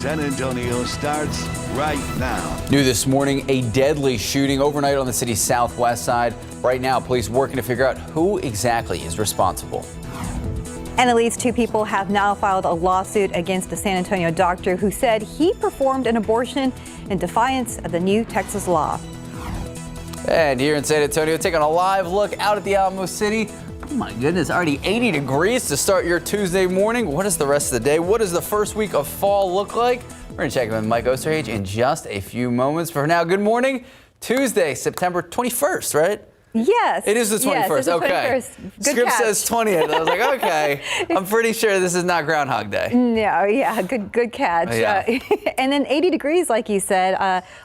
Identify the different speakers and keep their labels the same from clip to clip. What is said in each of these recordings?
Speaker 1: San Antonio starts right now.
Speaker 2: New this morning, a deadly shooting overnight on the city's southwest side. Right now, police working to figure out who exactly is responsible.
Speaker 3: And at least 2 people have now filed a lawsuit against a San Antonio doctor who said he performed an abortion in defiance of the new Texas law.
Speaker 2: And here in San Antonio, taking a live look out at the Alamo City. Oh my goodness, already 80 degrees to start your Tuesday morning. What is the rest of the day? What does the first week of fall look like? We're going to check in with Mike Osterhage in just a few moments. For now, good morning. Tuesday, September 21st, right?
Speaker 3: Yes.
Speaker 2: It is the 21st.
Speaker 3: Yes, it's the 21st.
Speaker 2: Okay.
Speaker 3: Good
Speaker 2: Script
Speaker 3: catch.
Speaker 2: says 20th. I was like, okay. I'm pretty sure this is not Groundhog Day.
Speaker 3: No, yeah, good catch.
Speaker 2: Yeah.
Speaker 3: And then 80 degrees, like you said,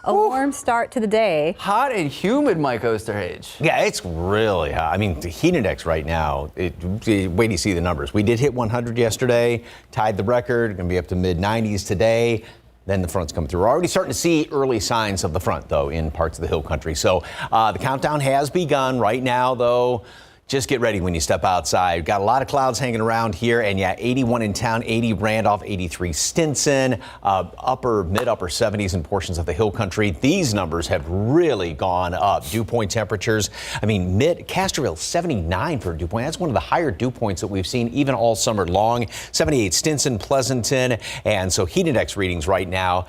Speaker 3: a warm start to the day.
Speaker 2: Hot and humid, Mike Osterhage.
Speaker 4: Yeah, it's really hot. I mean, the heat index right now, wait till you see the numbers. We did hit 100 yesterday, tied the record, going to be up to mid-90s today. Then the front's coming through. We're already starting to see early signs of the front, though, in parts of the hill country. So the countdown has begun right now, though. Just get ready when you step outside. Got a lot of clouds hanging around here. And yeah, 81 in town, 80 Randolph, 83 Stinson, mid-upper 70s in portions of the hill country. These numbers have really gone up. Dew point temperatures, I mean, Castroville, 79 for dew point. That's one of the higher dew points that we've seen even all summer long. 78 Stinson, Pleasanton. And so heat index readings right now,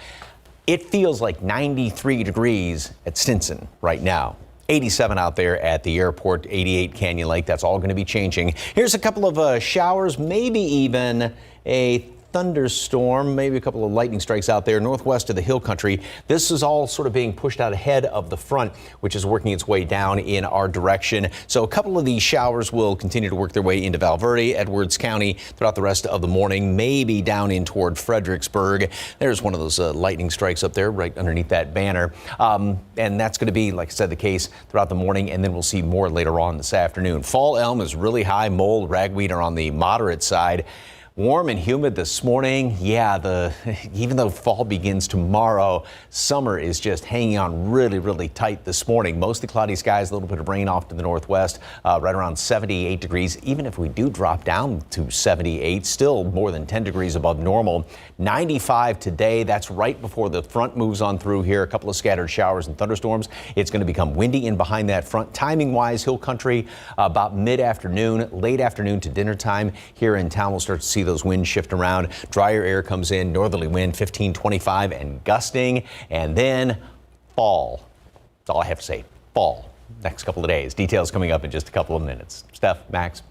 Speaker 4: it feels like 93 degrees at Stinson right now. 87 out there at the airport, 88 Canyon Lake. That's all going to be changing. Here's a couple of showers, maybe even a thunderstorm, maybe a couple of lightning strikes out there northwest of the hill country. This is all sort of being pushed out ahead of the front, which is working its way down in our direction. So a couple of these showers will continue to work their way into Valverde, Edwards County throughout the rest of the morning, maybe down in toward Fredericksburg. There's one of those lightning strikes up there right underneath that banner. And that's going to be, like I said, the case throughout the morning, and then we'll see more later on this afternoon. Fall elm is really high. Mold, ragweed are on the moderate side. Warm and humid this morning. Yeah, even though fall begins tomorrow, summer is just hanging on really, really tight this morning. Mostly cloudy skies, a little bit of rain off to the northwest, right around 78 degrees. Even if we do drop down to 78, still more than 10 degrees above normal. 95 today. That's right before the front moves on through here. A couple of scattered showers and thunderstorms. It's going to become windy in behind that front. Timing-wise, hill country about mid-afternoon, late afternoon to dinner time here in town. We'll start to see those winds shift around. Drier air comes in, northerly wind 15, 25 and gusting. And then fall. That's all I have to say. Fall. Next couple of days. Details coming up in just a couple of minutes. Steph, Max.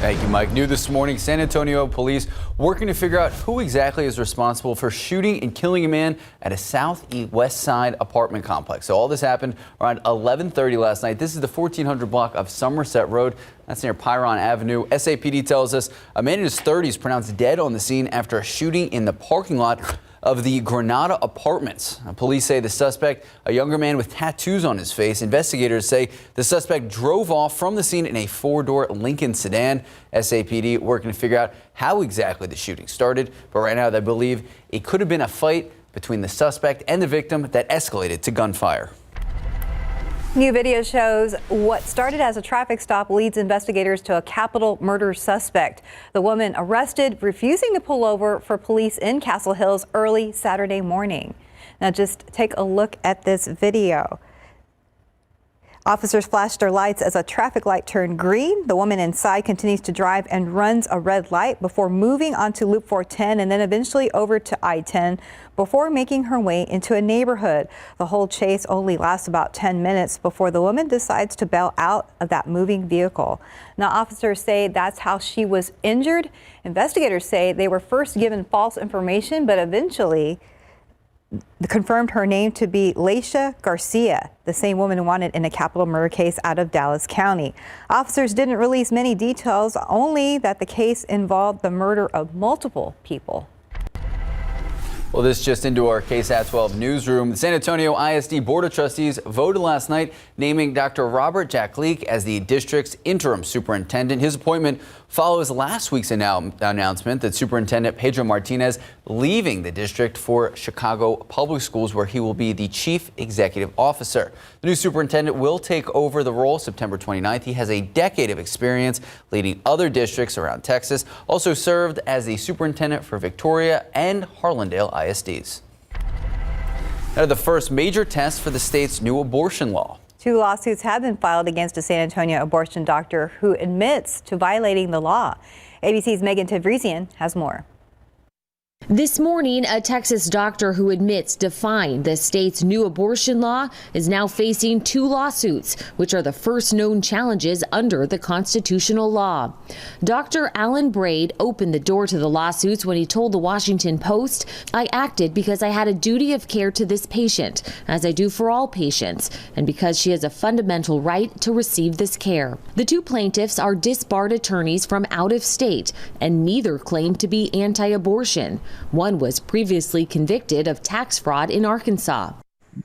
Speaker 2: Thank you, Mike. New this morning, San Antonio police working to figure out who exactly is responsible for shooting and killing a man at a southwest side apartment complex. So all this happened around 11:30 last night. This is the 1400 block of Somerset Road. That's near Pyron Avenue. SAPD tells us a man in his 30s pronounced dead on the scene after a shooting in the parking lot of the Granada Apartments. Police say the suspect, a younger man with tattoos on his face. Investigators say the suspect drove off from the scene in a 4-door Lincoln sedan. SAPD working to figure out how exactly the shooting started. But right now they believe it could have been a fight between the suspect and the victim that escalated to gunfire.
Speaker 3: New video shows what started as a traffic stop leads investigators to a capital murder suspect. The woman arrested, refusing to pull over for police in Castle Hills early Saturday morning. Now just take a look at this video. Officers flashed their lights as a traffic light turned green. The woman inside continues to drive and runs a red light before moving onto Loop 410 and then eventually over to I-10 before making her way into a neighborhood. The whole chase only lasts about 10 minutes before the woman decides to bail out of that moving vehicle. Now, officers say that's how she was injured. Investigators say they were first given false information, but eventually confirmed her name to be Laisha Garcia, the same woman wanted in a capital murder case out of Dallas County. Officers didn't release many details, only that the case involved the murder of multiple people.
Speaker 2: Well, this just into our KSAT 12 newsroom. The San Antonio ISD Board of Trustees voted last night naming Dr. Robert Jackleek as the district's interim superintendent. His appointment follows last week's announcement that Superintendent Pedro Martinez leaving the district for Chicago Public Schools, where he will be the chief executive officer. The new superintendent will take over the role September 29th. He has a decade of experience leading other districts around Texas. Also served as the superintendent for Victoria and Harlandale ISDs. Now, the first major test for the state's new abortion law.
Speaker 3: 2 lawsuits have been filed against a San Antonio abortion doctor who admits to violating the law. ABC's Megan Tavrezian has more.
Speaker 5: This morning, a Texas doctor who admits defying the state's new abortion law is now facing 2 lawsuits, which are the first known challenges under the constitutional law. Dr. Alan Braid opened the door to the lawsuits when he told the Washington Post, "I acted because I had a duty of care to this patient, as I do for all patients, and because she has a fundamental right to receive this care." The 2 plaintiffs are disbarred attorneys from out of state, and neither claim to be anti-abortion. One was previously convicted of tax fraud in Arkansas.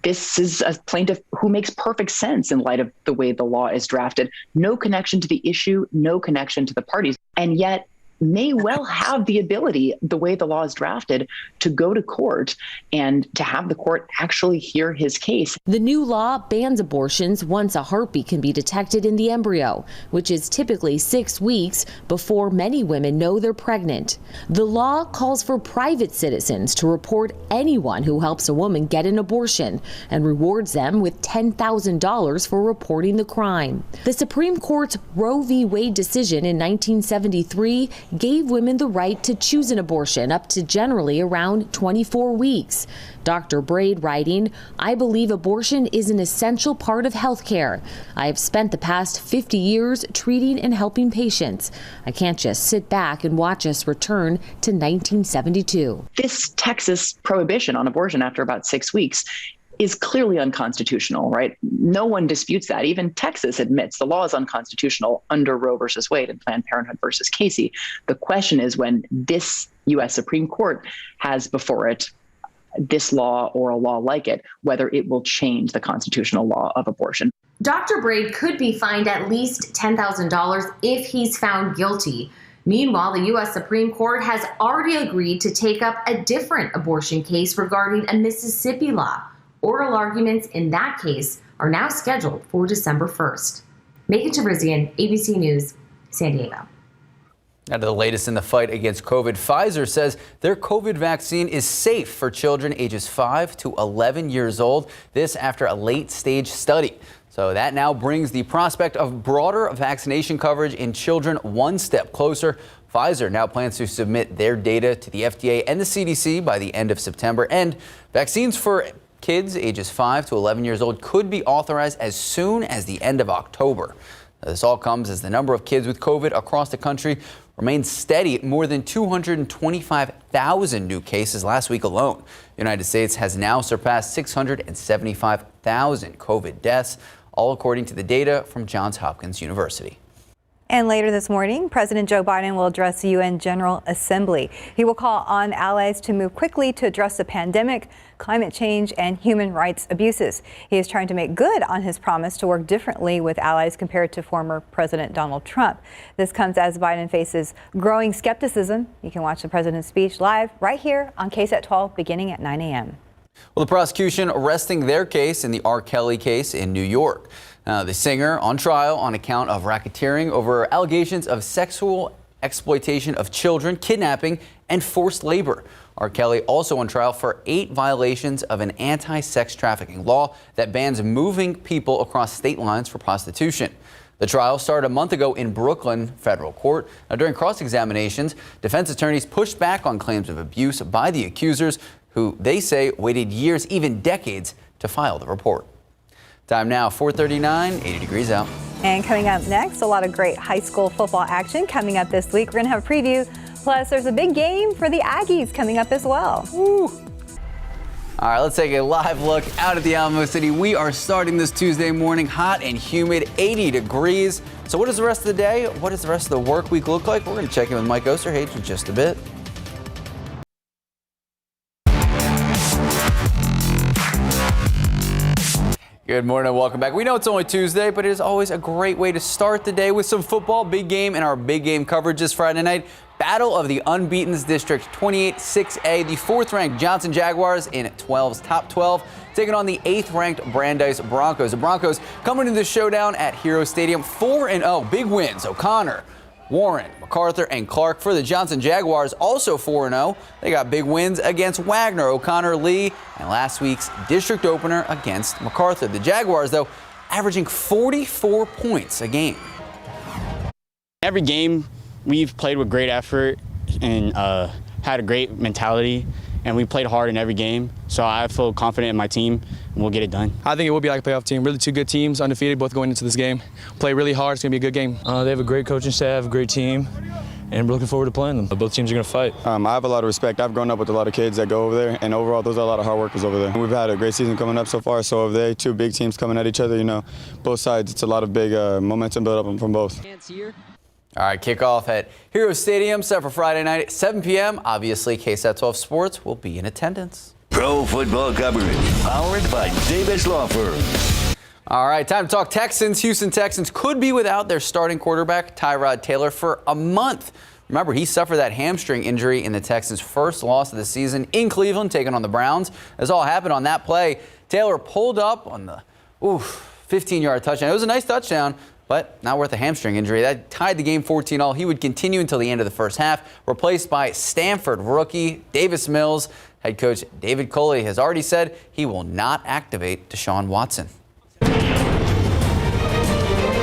Speaker 6: This is a plaintiff who makes perfect sense in light of the way the law is drafted. No connection to the issue, no connection to the parties, and yet may well have the ability, the way the law is drafted, to go to court and to have the court actually hear his case.
Speaker 5: The new law bans abortions once a heartbeat can be detected in the embryo, which is typically 6 weeks before many women know they're pregnant. The law calls for private citizens to report anyone who helps a woman get an abortion and rewards them with $10,000 for reporting the crime. The Supreme Court's Roe v. Wade decision in 1973 gave women the right to choose an abortion up to generally around 24 weeks. Dr. Braid writing, "I believe abortion is an essential part of health care. I have spent the past 50 years treating and helping patients. I can't just sit back and watch us return to 1972.
Speaker 6: This Texas prohibition on abortion after about 6 weeks is clearly unconstitutional, right? No one disputes that. Even Texas admits the law is unconstitutional under Roe versus Wade and Planned Parenthood versus Casey. The question is when this U.S. Supreme Court has before it this law or a law like it, whether it will change the constitutional law of abortion.
Speaker 5: Dr. Braid could be fined at least $10,000 if he's found guilty. Meanwhile, the U.S. Supreme Court has already agreed to take up a different abortion case regarding a Mississippi law. Oral arguments in that case are now scheduled for December 1st. Megan Tavrezian, ABC News, San Diego.
Speaker 2: Now to the latest in the fight against COVID, Pfizer says their COVID vaccine is safe for children ages 5 to 11 years old. This after a late-stage study. So that now brings the prospect of broader vaccination coverage in children one step closer. Pfizer now plans to submit their data to the FDA and the CDC by the end of September. And vaccines for kids ages 5 to 11 years old could be authorized as soon as the end of October. Now, this all comes as the number of kids with COVID across the country remains steady at more than 225,000 new cases last week alone. The United States has now surpassed 675,000 COVID deaths, all according to the data from Johns Hopkins University.
Speaker 3: And later this morning, President Joe Biden will address the UN General Assembly. He will call on allies to move quickly to address the pandemic, climate change, and human rights abuses. He is trying to make good on his promise to work differently with allies compared to former President Donald Trump. This comes as Biden faces growing skepticism. You can watch the president's speech live right here on KSAT 12 beginning at 9 a.m.
Speaker 2: Well, the prosecution arresting their case in the R. Kelly case in New York. The singer on trial on account of racketeering over allegations of sexual exploitation of children, kidnapping, and forced labor. R. Kelly also on trial for 8 violations of an anti-sex trafficking law that bans moving people across state lines for prostitution. The trial started a month ago in Brooklyn federal court. Now, during cross-examinations, defense attorneys pushed back on claims of abuse by the accusers, who they say waited years, even decades, to file the report. Time now, 4:39, 80 degrees out.
Speaker 3: And coming up next, a lot of great high school football action coming up this week. We're going to have a preview. Plus, there's a big game for the Aggies coming up as well.
Speaker 2: Woo. All right, let's take a live look out at the Alamo City. We are starting this Tuesday morning hot and humid, 80 degrees. So what does the rest of the day, what does the rest of the work week look like? We're going to check in with Mike Osterhage in just a bit. Good morning and welcome back. We know it's only Tuesday, but it is always a great way to start the day with some football. Big game in our big game coverage this Friday night. Battle of the Unbeaten's District 28-6A. The 4th-ranked Johnson Jaguars in 12's top 12, taking on the 8th-ranked Brandeis Broncos. The Broncos coming into the showdown at Hero Stadium 4-0. Big wins. O'Connor, Warren, MacArthur, and Clark. For the Johnson Jaguars, also 4-0. They got big wins against Wagner, O'Connor, Lee, and last week's district opener against MacArthur. The Jaguars, though, averaging 44 points a game.
Speaker 7: Every game, we've played with great effort and had a great mentality, and we played hard in every game. So I feel confident in my team, and we'll get it done.
Speaker 8: I think it will be like a playoff team. Really two good teams, undefeated, both going into this game. Play really hard. It's going to be a good game.
Speaker 9: They have a great coaching staff, a great team, and we're looking forward to playing them. Both teams are going to fight.
Speaker 10: I have a lot of respect. I've grown up with a lot of kids that go over there, and overall, those are a lot of hard workers over there. We've had a great season coming up so far, so if they two big teams coming at each other, you know, both sides, it's a lot of big momentum build up from both.
Speaker 2: All right, kickoff at Hero Stadium set for Friday night at 7 p.m. Obviously, KSAT 12 Sports will be in attendance.
Speaker 1: Pro football coverage powered by Davis Law Firm.
Speaker 2: All right, time to talk Texans. Houston Texans could be without their starting quarterback, Tyrod Taylor, for a month. Remember, he suffered that hamstring injury in the Texans' first loss of the season in Cleveland, taking on the Browns. This all happened on that play. Taylor pulled up on the 15-yard touchdown. It was a nice touchdown, but not worth a hamstring injury. That tied the game 14-all. He would continue until the end of the first half, replaced by Stanford rookie Davis Mills. Head coach David Culley has already said he will not activate Deshaun Watson.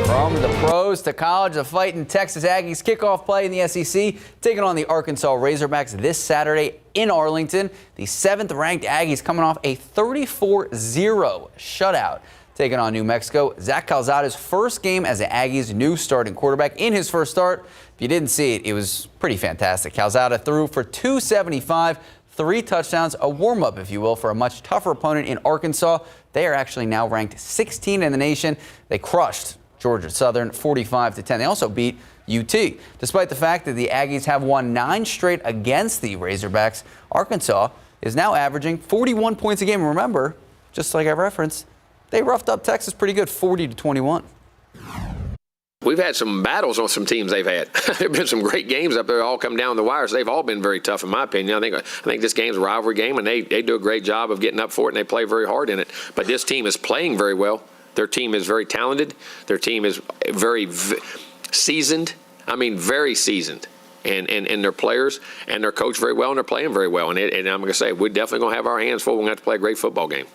Speaker 2: From the pros to college, the fighting Texas Aggies kickoff play in the SEC, taking on the Arkansas Razorbacks this Saturday in Arlington. The 7th-ranked Aggies coming off a 34-0 shutout, taking on New Mexico. Zach Calzada's first game as the Aggies' new starting quarterback in his first start. If you didn't see it, it was pretty fantastic. Calzada threw for 275, 3 touchdowns, a warm-up, if you will, for a much tougher opponent in Arkansas. They are actually now ranked 16 in the nation. They crushed Georgia Southern 45-10. They also beat UT. Despite the fact that the Aggies have won 9 straight against the Razorbacks, Arkansas is now averaging 41 points a game. Remember, just like I referenced, they roughed up Texas pretty good, 40-21.
Speaker 11: We've had some battles on some teams they've had. There have been some great games up there, all come down the wires. They've all been very tough, in my opinion. I think this game's a rivalry game, and they do a great job of getting up for it, and they play very hard in it. But this team is playing very well. Their team is very talented. Their team is very seasoned. I mean, very seasoned. And their players and their coach very well, and they're playing very well. And I'm going to say, we're definitely going to have our hands full. We're going to have to play a great football game.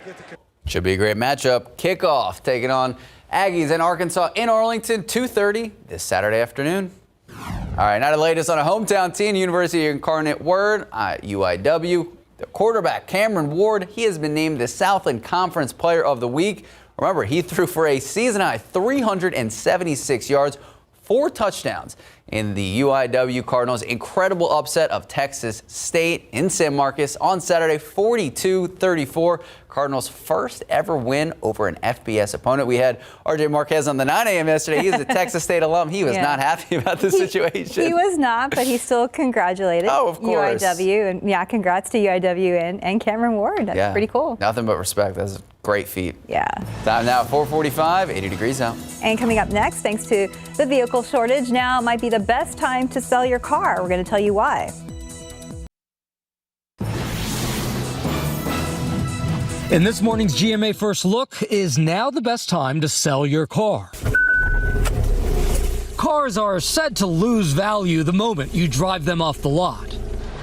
Speaker 2: Should be a great matchup. Kickoff taking on Aggies in Arkansas in Arlington, 2:30 this Saturday afternoon. All right, now the latest on a hometown team, University of Incarnate Word, UIW. The quarterback, Cameron Ward, he has been named the Southland Conference Player of the Week. Remember, he threw for a season-high 376 yards, 4 touchdowns in the UIW Cardinals' incredible upset of Texas State in San Marcos on Saturday, 42-34. Cardinals' first ever win over an FBS opponent. We had RJ Marquez on the 9 a.m. yesterday. He is a Texas State alum. He was not happy about the situation.
Speaker 3: He was not, but he still congratulated
Speaker 2: of course.
Speaker 3: UIW. And yeah, congrats to UIW and Cameron Ward. That's pretty cool.
Speaker 2: Nothing but respect. That's a great feat.
Speaker 3: Yeah.
Speaker 2: Time now, 4:45, 80 degrees out.
Speaker 3: And coming up next, thanks to the vehicle shortage, now might be the best time to sell your car. We're going to tell you why.
Speaker 12: In this morning's GMA First Look, is now the best time to sell your car. Cars are said to lose value the moment you drive them off the lot.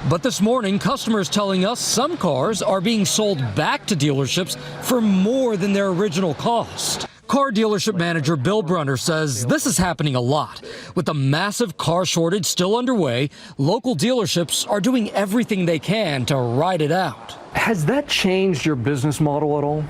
Speaker 12: But this morning, customers telling us some cars are being sold back to dealerships for more than their original cost. Car dealership manager Bill Brunner says this is happening a lot. With a massive car shortage still underway, local dealerships are doing everything they can to ride it out.
Speaker 13: Has that changed your business model at all?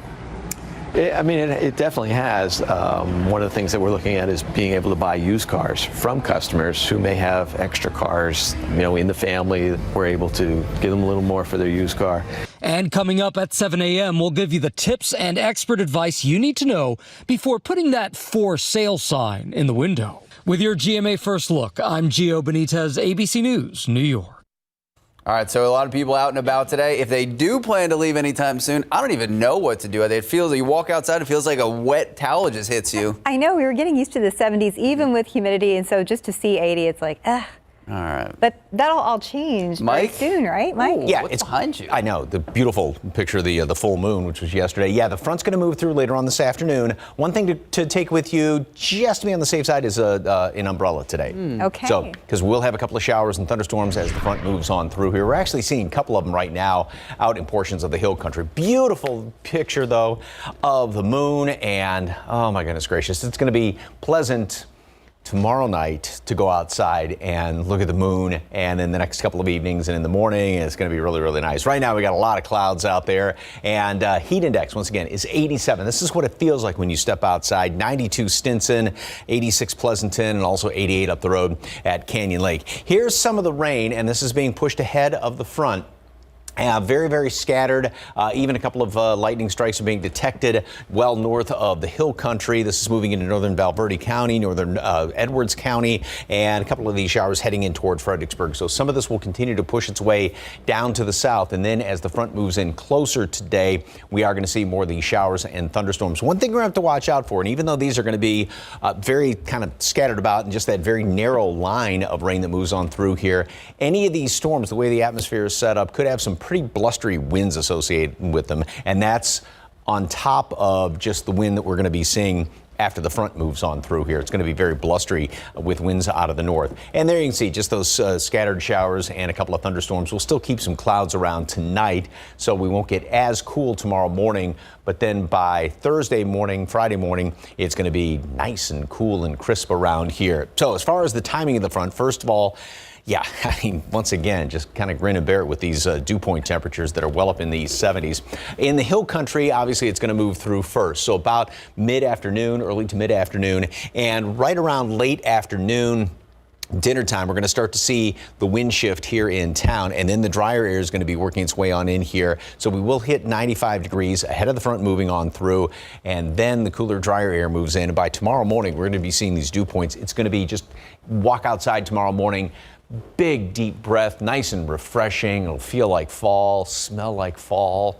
Speaker 14: I mean, it definitely has. One of the things that we're looking at is being able to buy used cars from customers who may have extra cars, in the family. We're able to give them a little more for their used car.
Speaker 12: And coming up at 7 a.m., we'll give you the tips and expert advice you need to know before putting that for sale sign in the window. With your GMA First Look, I'm Gio Benitez, ABC News, New York.
Speaker 2: All right, so a lot of people out and about today. If they do plan to leave anytime soon, I don't even know what to do. It feels like you walk outside, it feels like a wet towel just hits you.
Speaker 3: I know, we were getting used to the 70s, even with humidity, and so just to see 80, it's like,
Speaker 2: All right.
Speaker 3: But that'll all change
Speaker 2: Mike?
Speaker 3: very soon, right, Mike?
Speaker 4: Yeah,
Speaker 2: What's
Speaker 4: it's
Speaker 2: behind you?
Speaker 4: I know, the beautiful picture of the full moon, which was yesterday. Yeah, the front's going to move through later on this afternoon. One thing to take with you, just to be on the safe side, is an umbrella today.
Speaker 3: Okay.
Speaker 4: So, because we'll have a couple of showers and thunderstorms as the front moves on through here. We're actually seeing a couple of them right now out in portions of the hill country. Beautiful picture, though, of the moon, and oh my goodness gracious, it's going to be pleasant tomorrow night to go outside and look at the moon, and then the next couple of evenings and in the morning, it's going to be really, really nice. Right now we got a lot of clouds out there, and heat index once again is 87. This is what it feels like when you step outside. 92 Stinson, 86 Pleasanton, and also 88 up the road at Canyon Lake. Here's some of the rain, and this is being pushed ahead of the front. Very, very scattered. Even a couple of lightning strikes are being detected well north of the hill country. This is moving into northern Valverde County, northern Edwards County, and a couple of these showers heading in toward Fredericksburg. So some of this will continue to push its way down to the south. And then as the front moves in closer today, we are going to see more of these showers and thunderstorms. One thing we're going to have to watch out for, and even though these are going to be very kind of scattered about in just that very narrow line of rain that moves on through here, any of these storms, the way the atmosphere is set up, could have some pretty blustery winds associated with them, and that's on top of just the wind that we're going to be seeing after the front moves on through here. It's going to be very blustery with winds out of the north. And there you can see just those scattered showers and a couple of thunderstorms. We'll still keep some clouds around tonight, so we won't get as cool tomorrow morning. But then by Thursday morning, Friday morning, it's going to be nice and cool and crisp around here. So as far as the timing of the front, first of all, yeah, I mean, once again, just kind of grin and bear it with these dew point temperatures that are well up in the 70s. In the hill country, obviously, it's going to move through first. So about mid-afternoon, early to mid-afternoon, and right around late afternoon, dinner time, we're going to start to see the wind shift here in town, and then the drier air is going to be working its way on in here. So we will hit 95 degrees ahead of the front moving on through, and then the cooler, drier air moves in. And by tomorrow morning, we're going to be seeing these dew points. It's going to be just walk outside tomorrow morning. Big, deep breath, nice and refreshing. It'll feel like fall, smell like fall,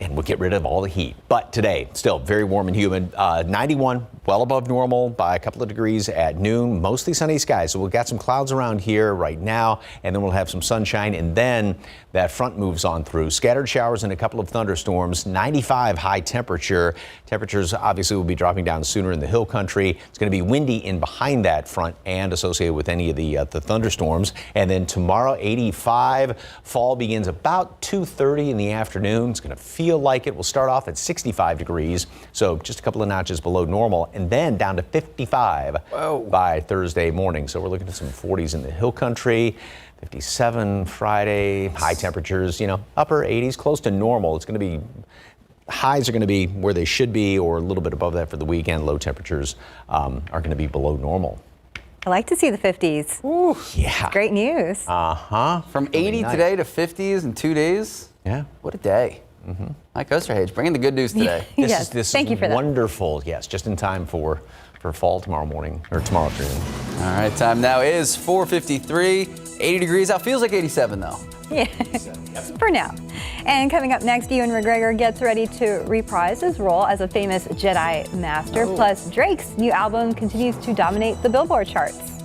Speaker 4: and we'll get rid of all the heat. But today, still very warm and humid. 91, well above normal by a couple of degrees at noon. Mostly sunny skies, so we've got some clouds around here right now, and then we'll have some sunshine, and then that front moves on through. Scattered showers and a couple of thunderstorms. 95 high temperature. Temperatures obviously will be dropping down sooner in the hill country. It's going to be windy in behind that front and associated with any of the thunderstorms. And then tomorrow, 85. Fall begins about 2:30 in the afternoon. It's going to feel like it. We'll start off at 65 degrees, so just a couple of notches below normal, and then down to 55 by Thursday morning. So we're looking at some 40s in the hill country. 57 Friday, high temperatures, upper 80s, close to normal. It's going to be, highs are going to be where they should be or a little bit above that for the weekend. Low temperatures are going to be below normal.
Speaker 3: I like to see the 50s.
Speaker 2: Ooh,
Speaker 3: yeah. Great news.
Speaker 2: From 80 today to 50s in 2 days.
Speaker 4: Yeah.
Speaker 2: What a day. Mike Osterhage, bringing the good news today.
Speaker 3: Thank you for that.
Speaker 4: Wonderful. Yes, just in time for fall tomorrow morning or tomorrow afternoon.
Speaker 2: All right, time now is 4:53. 80 degrees out. Feels like 87 though.
Speaker 3: Yeah, for now. And coming up next, Ewan McGregor gets ready to reprise his role as a famous Jedi Master. Plus, Drake's new album continues to dominate the Billboard charts.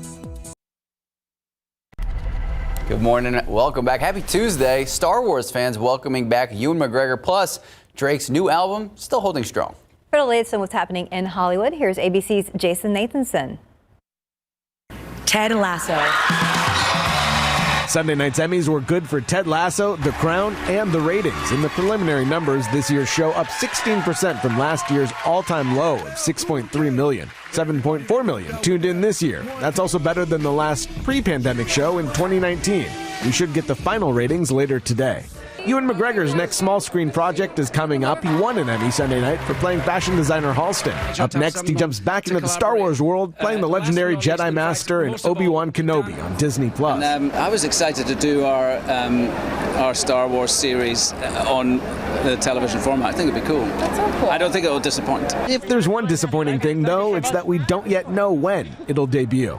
Speaker 2: Good morning. Welcome back. Happy Tuesday. Star Wars fans welcoming back Ewan McGregor. Plus, Drake's new album still holding strong.
Speaker 3: For the latest on what's happening in Hollywood, here's ABC's Jason Nathanson.
Speaker 15: Ted Lasso.
Speaker 16: Sunday night's Emmys were good for Ted Lasso, The Crown, and the ratings. In the preliminary numbers, this year's show up 16% from last year's all-time low of 6.3 million. 7.4 million tuned in this year. That's also better than the last pre-pandemic show in 2019. We should get the final ratings later today. Ewan McGregor's next small-screen project is coming up. He won an Emmy Sunday night for playing fashion designer Halston. Up next, he jumps back into the Star Wars world, playing the legendary Jedi Master in Obi-Wan Kenobi on Disney+.
Speaker 17: I was excited to do our Star Wars series on the television format. I think it'd be cool.
Speaker 3: That's so cool.
Speaker 17: I don't think it will disappoint.
Speaker 16: If there's one disappointing thing, though, it's that we don't yet know when it'll debut.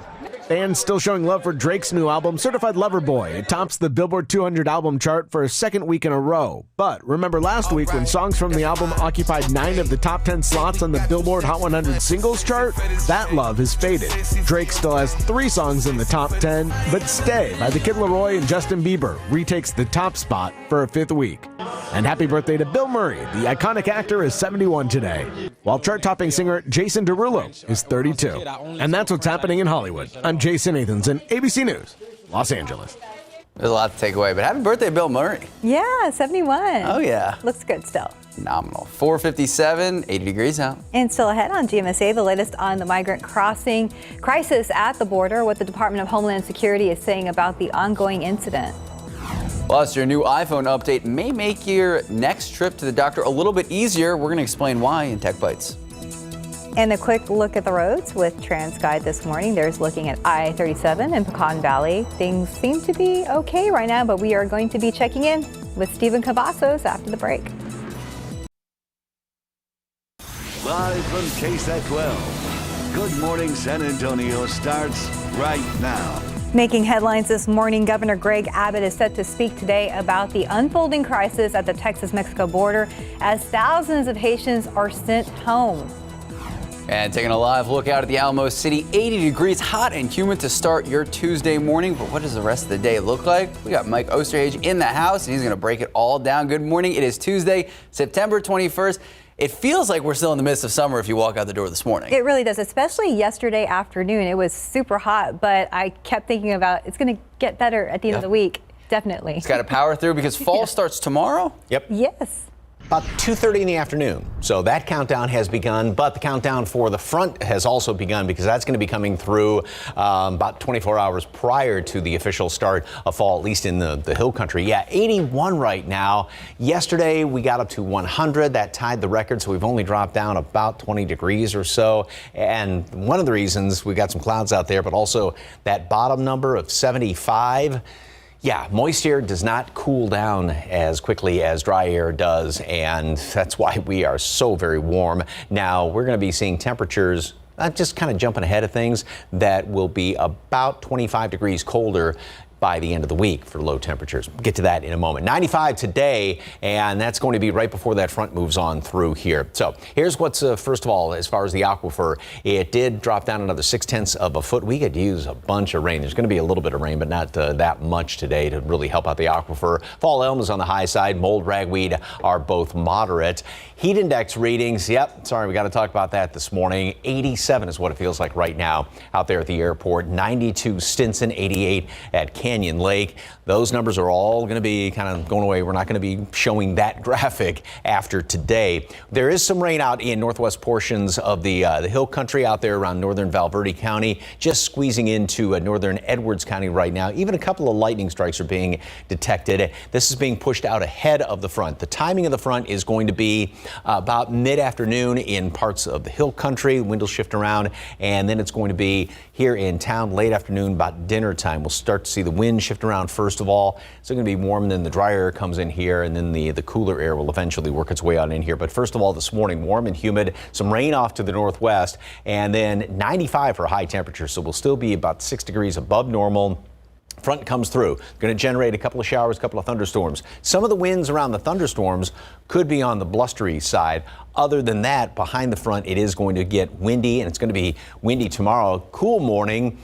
Speaker 16: Fans still showing love for Drake's new album, Certified Lover Boy. It tops the Billboard 200 album chart for a second week in a row. But remember last week when songs from the album occupied 9 of the top 10 slots on the Billboard Hot 100 singles chart? That love has faded. Drake still has 3 songs in the top 10, but Stay by The Kid Laroi and Justin Bieber retakes the top spot for a 5th week. And happy birthday to Bill Murray. The iconic actor is 71 today, while chart-topping singer Jason Derulo is 32. And that's what's happening in Hollywood. I'm Jason Nathanson, ABC News, Los Angeles.
Speaker 2: There's a lot to take away, but happy birthday, Bill Murray.
Speaker 3: Yeah, 71.
Speaker 2: Oh, yeah.
Speaker 3: Looks good still.
Speaker 2: Phenomenal. 4:57, 80 degrees out.
Speaker 3: And still ahead on GMSA, the latest on the migrant crossing crisis at the border, what the Department of Homeland Security is saying about the ongoing incident.
Speaker 2: Plus, your new iPhone update may make your next trip to the doctor a little bit easier. We're going to explain why in Tech Bites.
Speaker 3: And a quick look at the roads with TransGuide this morning. There's looking at I-37 in Pecan Valley. Things seem to be okay right now, but we are going to be checking in with Stephen Cavazos after the break.
Speaker 1: Live from KSAT 12. Good Morning San Antonio starts right now.
Speaker 3: Making headlines this morning, Governor Greg Abbott is set to speak today about the unfolding crisis at the Texas-Mexico border as thousands of Haitians are sent home.
Speaker 2: And taking a live look out at the Alamo City, 80 degrees, hot and humid to start your Tuesday morning. But what does the rest of the day look like? We got Mike Osterhage in the house, and he's going to break it all down. Good morning. It is Tuesday, September 21st. It feels like we're still in the midst of summer if you walk out the door this morning.
Speaker 3: It really does, especially yesterday afternoon. It was super hot, but I kept thinking about it's going to get better at the end of the week. Definitely.
Speaker 2: It's got to power through because fall starts tomorrow.
Speaker 4: Yep.
Speaker 3: Yes.
Speaker 4: About 2:30 in the afternoon. So that countdown has begun, but the countdown for the front has also begun because that's going to be coming through about 24 hours prior to the official start of fall, at least in the hill country. Yeah, 81 right now. Yesterday we got up to 100. That tied the record, so we've only dropped down about 20 degrees or so. And one of the reasons we got some clouds out there, but also that bottom number of 75. Yeah, moist air does not cool down as quickly as dry air does, and that's why we are so very warm. Now, we're going to be seeing temperatures just kind of jumping ahead of things that will be about 25 degrees colder by the end of the week for low temperatures. We'll get to that in a moment. 95 today, and that's going to be right before that front moves on through here. So here's what's, first of all, as far as the aquifer, it did drop down another 0.6 of a foot. We could use a bunch of rain. There's going to be a little bit of rain, but not that much today to really help out the aquifer. Fall elm is on the high side. Mold, ragweed are both moderate. Heat index readings, yep, sorry, we got to talk about that this morning. 87 is what it feels like right now out there at the airport. 92 Stinson, 88 at Canyon Lake. Those numbers are all going to be kind of going away. We're not going to be showing that graphic after today. There is some rain out in northwest portions of the hill country out there around northern Valverde County, just squeezing into northern Edwards County right now. Even a couple of lightning strikes are being detected. This is being pushed out ahead of the front. The timing of the front is going to be about mid-afternoon in parts of the hill country. Wind will shift around, and then it's going to be here in town late afternoon, about dinner time. We'll start to see the wind shift around first of all. It's going to be warm, and then the drier air comes in here, and then the cooler air will eventually work its way on in here. But first of all, this morning, warm and humid, some rain off to the northwest, and then 95 for high temperature. So we'll still be about 6 degrees above normal. Front comes through, going to generate a couple of showers, a couple of thunderstorms. Some of the winds around the thunderstorms could be on the blustery side. Other than that, behind the front, it is going to get windy, and it's going to be windy tomorrow. Cool morning,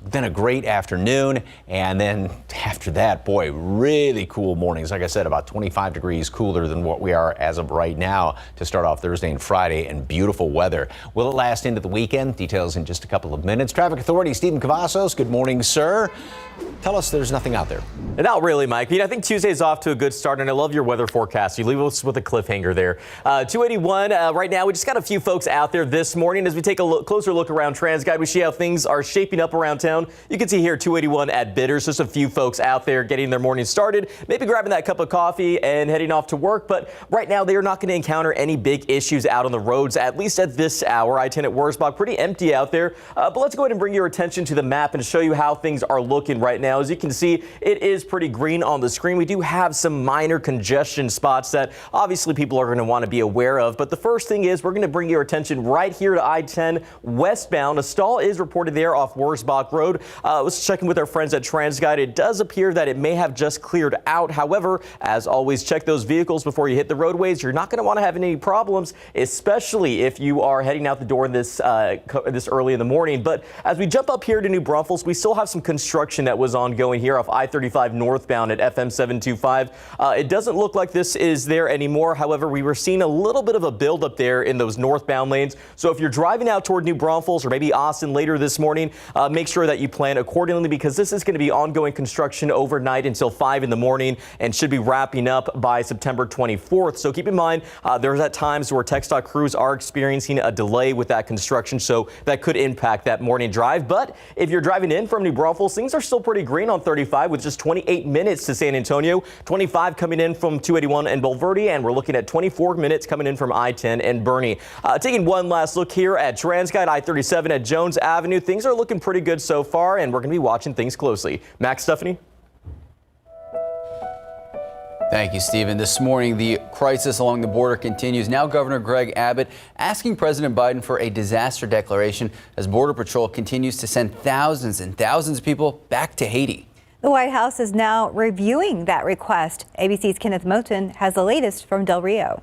Speaker 4: then a great afternoon, and then after that, boy, really cool mornings. Like I said, about 25 degrees cooler than what we are as of right now to start off Thursday and Friday, and beautiful weather. Will it last into the weekend? Details in just a couple of minutes. Traffic Authority Stephen Cavazos, good morning, sir. Tell us there's nothing out there.
Speaker 18: Not really, Mike. I think Tuesday's off to a good start, and I love your weather forecast. You leave us with a cliffhanger there. 281 right now. We just got a few folks out there this morning. As we take a closer look around TransGuide, we see how things are shaping up around town. You can see here 281 at Bidders. Just a few folks out there getting their morning started, maybe grabbing that cup of coffee and heading off to work. But right now, they are not going to encounter any big issues out on the roads, at least at this hour. I-10 at Wurzbach, pretty empty out there. But let's go ahead and bring your attention to the map and show you how things are looking right now. As you can see, it is pretty green on the screen. We do have some minor congestion spots that obviously people are going to want to be aware of. But the first thing is we're going to bring your attention right here to I-10 westbound. A stall is reported there off Wurzbach Road. road. I was checking with our friends at TransGuide. It does appear that it may have just cleared out. However, as always, check those vehicles before you hit the roadways. You're not going to want to have any problems, especially if you are heading out the door this early in the morning. But as we jump up here to New Braunfels, we still have some construction that was ongoing here off I-35 northbound at FM 725. It doesn't look like this is there anymore. However, we were seeing a little bit of a buildup there in those northbound lanes. So if you're driving out toward New Braunfels or maybe Austin later this morning, make sure that you plan accordingly, because this is going to be ongoing construction overnight until 5 in the morning and should be wrapping up by September 24th. So keep in mind, there's at times where TxDOT crews are experiencing a delay with that construction, so that could impact that morning drive. But if you're driving in from New Braunfels, things are still pretty green on 35 with just 28 minutes to San Antonio, 25 coming in from 281 and Bulverde, and we're looking at 24 minutes coming in from I-10 and Bernie. Taking one last look here at TransGuide I-37 at Jones Avenue. Things are looking pretty good so far, and we're going to be watching things closely. Max, Stephanie?
Speaker 2: Thank you, Stephen. This morning, the crisis along the border continues. Now, Governor Greg Abbott asking President Biden for a disaster declaration as Border Patrol continues to send thousands and thousands of people back to Haiti.
Speaker 3: The White House is now reviewing that request. ABC's Kenneth Moten has the latest from Del Rio.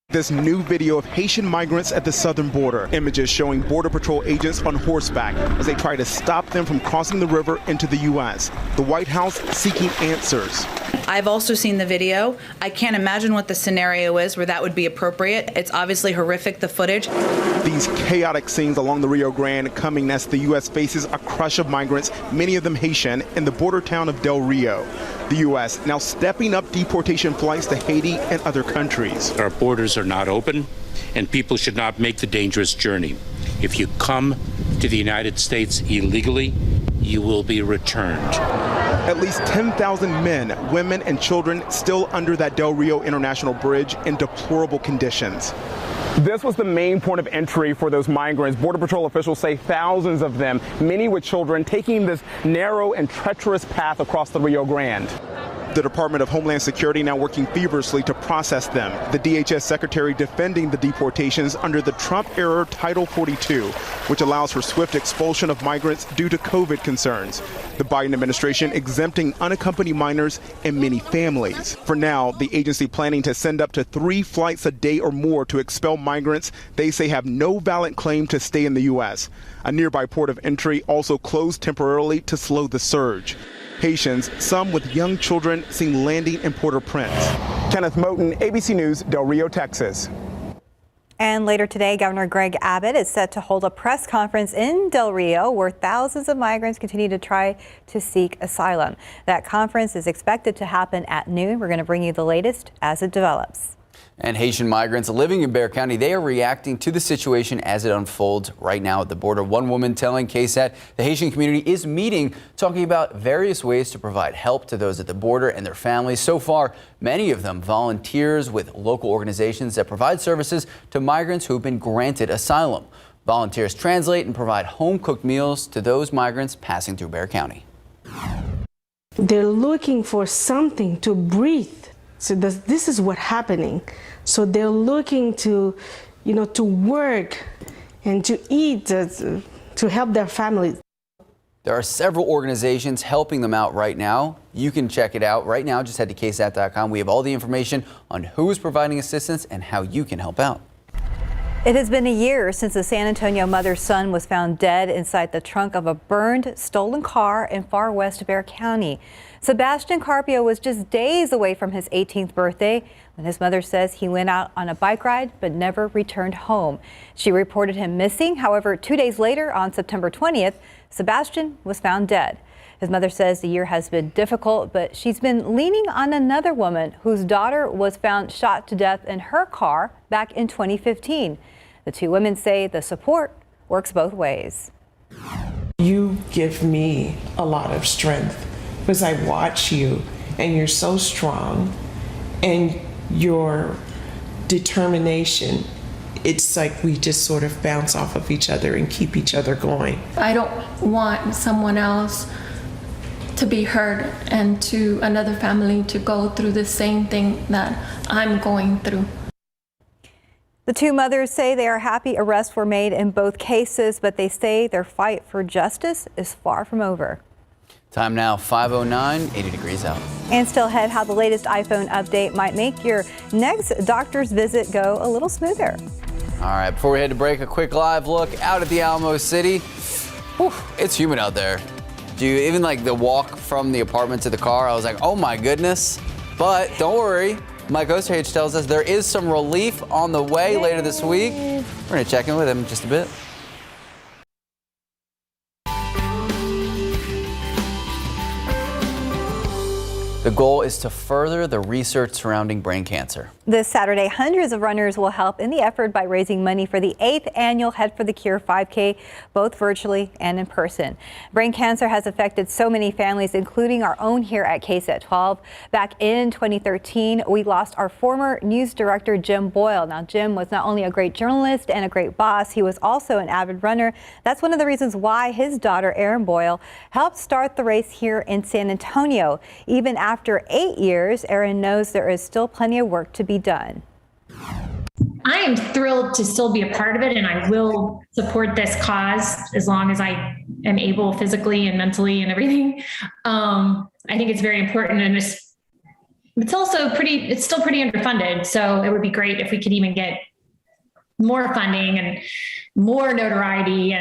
Speaker 19: This new video of Haitian migrants at the southern border. Images showing Border Patrol agents on horseback as they try to stop them from crossing the river into the U.S. The White House seeking answers.
Speaker 20: I've also seen the video. I can't imagine what the scenario is where that would be appropriate. It's obviously horrific, the footage.
Speaker 19: These chaotic scenes along the Rio Grande coming as the U.S. faces a crush of migrants, many of them Haitian, in the border town of Del Rio. The U.S. now stepping up deportation flights to Haiti and other countries.
Speaker 21: Our borders are not open, and people should not make the dangerous journey. If you come to the United States illegally, you will be returned.
Speaker 19: At least 10,000 men, women, and children still under that Del Rio International Bridge in deplorable conditions. This was the main point of entry for those migrants. Border Patrol officials say thousands of them, many with children, taking this narrow and treacherous path across the Rio Grande. The Department of Homeland Security now working feverishly to process them. The DHS secretary defending the deportations under the Trump-era Title 42, which allows for swift expulsion of migrants due to COVID concerns. The Biden administration exempting unaccompanied minors and many families. For now, the agency planning to send up to 3 flights a day or more to expel migrants they say have no valid claim to stay in the U.S. A nearby port of entry also closed temporarily to slow the surge. Haitians, some with young children, seen landing in Port-au-Prince. Kenneth Moten, ABC News, Del Rio, Texas.
Speaker 3: And later today, Governor Greg Abbott is set to hold a press conference in Del Rio where thousands of migrants continue to try to seek asylum. That conference is expected to happen at noon. We're going to bring you the latest as it develops.
Speaker 2: And Haitian migrants living in Bexar County, they are reacting to the situation as it unfolds right now at the border. One woman telling KSAT the Haitian community is meeting, talking about various ways to provide help to those at the border and their families. So far, many of them volunteers with local organizations that provide services to migrants who have been granted asylum. Volunteers translate and provide home-cooked meals to those migrants passing through Bexar County.
Speaker 22: They're looking for something to breathe. So this is what's happening. So they're looking to, to work and to eat, to help their families.
Speaker 2: There are several organizations helping them out right now. You can check it out right now. Just head to KSAT.com. We have all the information on who is providing assistance and how you can help out.
Speaker 3: It has been a year since the San Antonio mother's son was found dead inside the trunk of a burned, stolen car in far west Bexar County. Sebastian Carpio was just days away from his 18th birthday when his mother says he went out on a bike ride but never returned home. She reported him missing. However, 2 days later, on September 20th, Sebastian was found dead. His mother says the year has been difficult, but she's been leaning on another woman whose daughter was found shot to death in her car back in 2015. The two women say the support works both ways.
Speaker 23: You give me a lot of strength because I watch you and you're so strong and your determination. It's like we just sort of bounce off of each other and keep each other going.
Speaker 24: I don't want someone else to be hurt and to another family to go through the same thing that I'm going through.
Speaker 3: The two mothers say they are happy arrests were made in both cases, but they say their fight for justice is far from over.
Speaker 2: Time now, 5:09, 80 degrees out.
Speaker 3: And still ahead, how the latest iPhone update might make your next doctor's visit go a little smoother.
Speaker 2: All right, before we head to break, a quick live look out at the Alamo City. Whew, it's humid out there. Even like the walk from the apartment to the car, I was like, oh my goodness. But don't worry. Mike Osterhage tells us there is some relief on the way later this week. We're going to check in with him in just a bit. The goal is to further the research surrounding brain cancer.
Speaker 3: This Saturday, hundreds of runners will help in the effort by raising money for the 8th annual Head for the Cure 5K, both virtually and in person. Brain cancer has affected so many families, including our own here at KSAT 12. Back in 2013, we lost our former news director, Jim Boyle. Now, Jim was not only a great journalist and a great boss, he was also an avid runner. That's one of the reasons why his daughter, Erin Boyle, helped start the race here in San Antonio. Even after 8 years, Erin knows there is still plenty of work to be done.
Speaker 5: I am thrilled to still be a part of it, and I will support this cause as long as I am able physically and mentally and everything. I think it's very important, and it's also it's still pretty underfunded. So it would be great if we could even get more funding and more notoriety.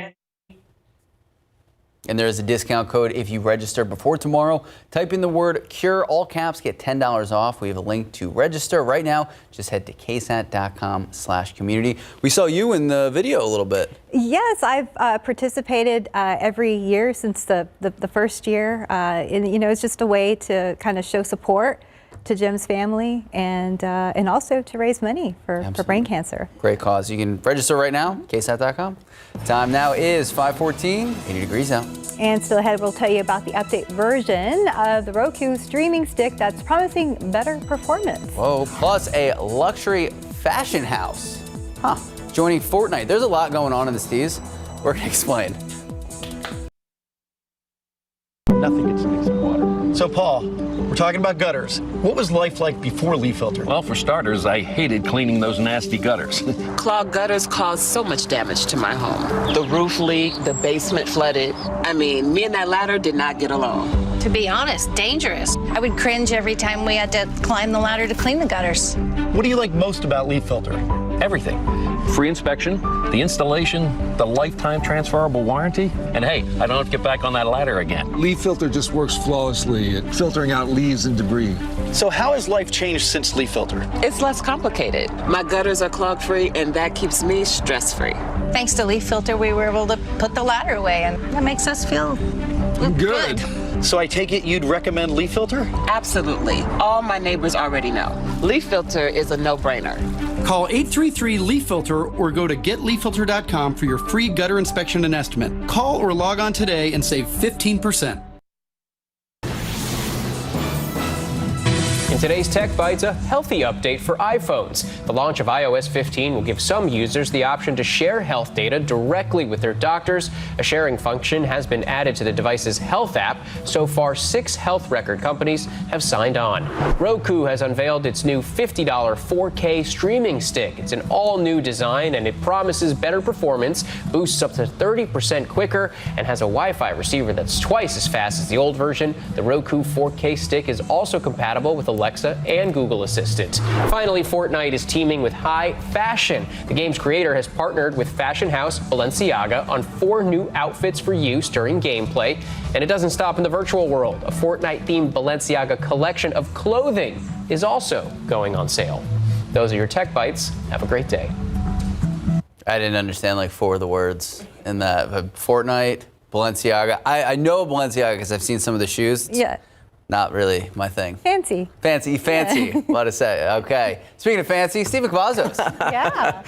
Speaker 2: And there is a discount code if you register before tomorrow. Type in the word CURE, all caps, get $10 off. We have a link to register right now. Just head to ksat.com/community. We saw you in the video a little bit.
Speaker 3: Yes, I've participated every year since the first year. It's just a way to kind of show support to Jim's family and also to raise money for brain cancer.
Speaker 2: Great cause. You can register right now, ksat.com. Time now is 5:14, 80 degrees out.
Speaker 3: And still ahead, we'll tell you about the update version of the Roku streaming stick that's promising better performance.
Speaker 2: Whoa, plus a luxury fashion house. Joining Fortnite. There's a lot going on in the Steves. We're going to explain.
Speaker 6: Nothing gets mixed in water. So, Paul, we're talking about gutters. What was life like before Leaf Filter?
Speaker 7: Well, for starters, I hated cleaning those nasty gutters.
Speaker 8: Clogged gutters caused so much damage to my home. The roof leaked, the basement flooded. I mean, me and that ladder did not get along.
Speaker 25: To be honest, dangerous. I would cringe every time we had to climb the ladder to clean the gutters.
Speaker 6: What do you like most about Leaf Filter?
Speaker 7: Everything. Free inspection, the installation, the lifetime transferable warranty, and hey, I don't have to get back on that ladder again.
Speaker 26: Leaf Filter just works flawlessly at filtering out leaves and debris.
Speaker 6: So how has life changed since Leaf Filter?
Speaker 8: It's less complicated. My gutters are clog-free, and that keeps me stress-free.
Speaker 25: Thanks to Leaf Filter, we were able to put the ladder away, and that makes us feel good.
Speaker 6: So I take it you'd recommend Leaf Filter?
Speaker 8: Absolutely. All my neighbors already know. Leaf Filter is a no-brainer.
Speaker 27: Call 833-LEAF-FILTER or go to getleaffilter.com for your free gutter inspection and estimate. Call or log on today and save 15%.
Speaker 28: In today's Tech Bites, a healthy update for iPhones. The launch of iOS 15 will give some users the option to share health data directly with their doctors. A sharing function has been added to the device's health app. So far, 6 health record companies have signed on. Roku has unveiled its new $50 4K streaming stick. It's an all-new design, and it promises better performance, boosts up to 30% quicker, and has a Wi-Fi receiver that's twice as fast as the old version. The Roku 4K stick is also compatible with Alexa and Google Assistant. Finally, Fortnite is teaming with high fashion. The game's creator has partnered with fashion house Balenciaga on 4 new outfits for use during gameplay. And it doesn't stop in the virtual world. A Fortnite-themed Balenciaga collection of clothing is also going on sale. Those are your Tech Bites. Have a great day.
Speaker 2: I didn't understand like 4 of the words in that. Fortnite, Balenciaga. I know Balenciaga because I've seen some of the shoes.
Speaker 3: Yeah.
Speaker 2: Not really my thing.
Speaker 3: Fancy.
Speaker 2: Fancy.
Speaker 3: Yeah.
Speaker 2: What to say. Okay. Speaking of fancy, Stephen Cavazos.
Speaker 3: Yeah.